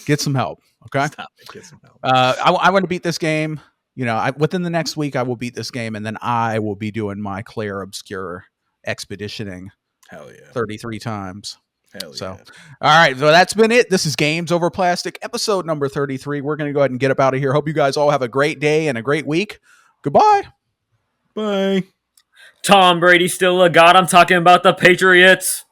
Get some help, okay? Stop it. Get some help. I want to beat this game. You know, within the next week, I will beat this game, and then I will be doing my Clair Obscur expeditioning. Hell yeah. 33 times. Hell So, yeah. all right. So that's been it. This is Games Over Plastic, episode number 33. We're going to go ahead and get up out of here. Hope you guys all have a great day and a great week. Goodbye. Bye. Tom Brady's still a god. I'm talking about the Patriots.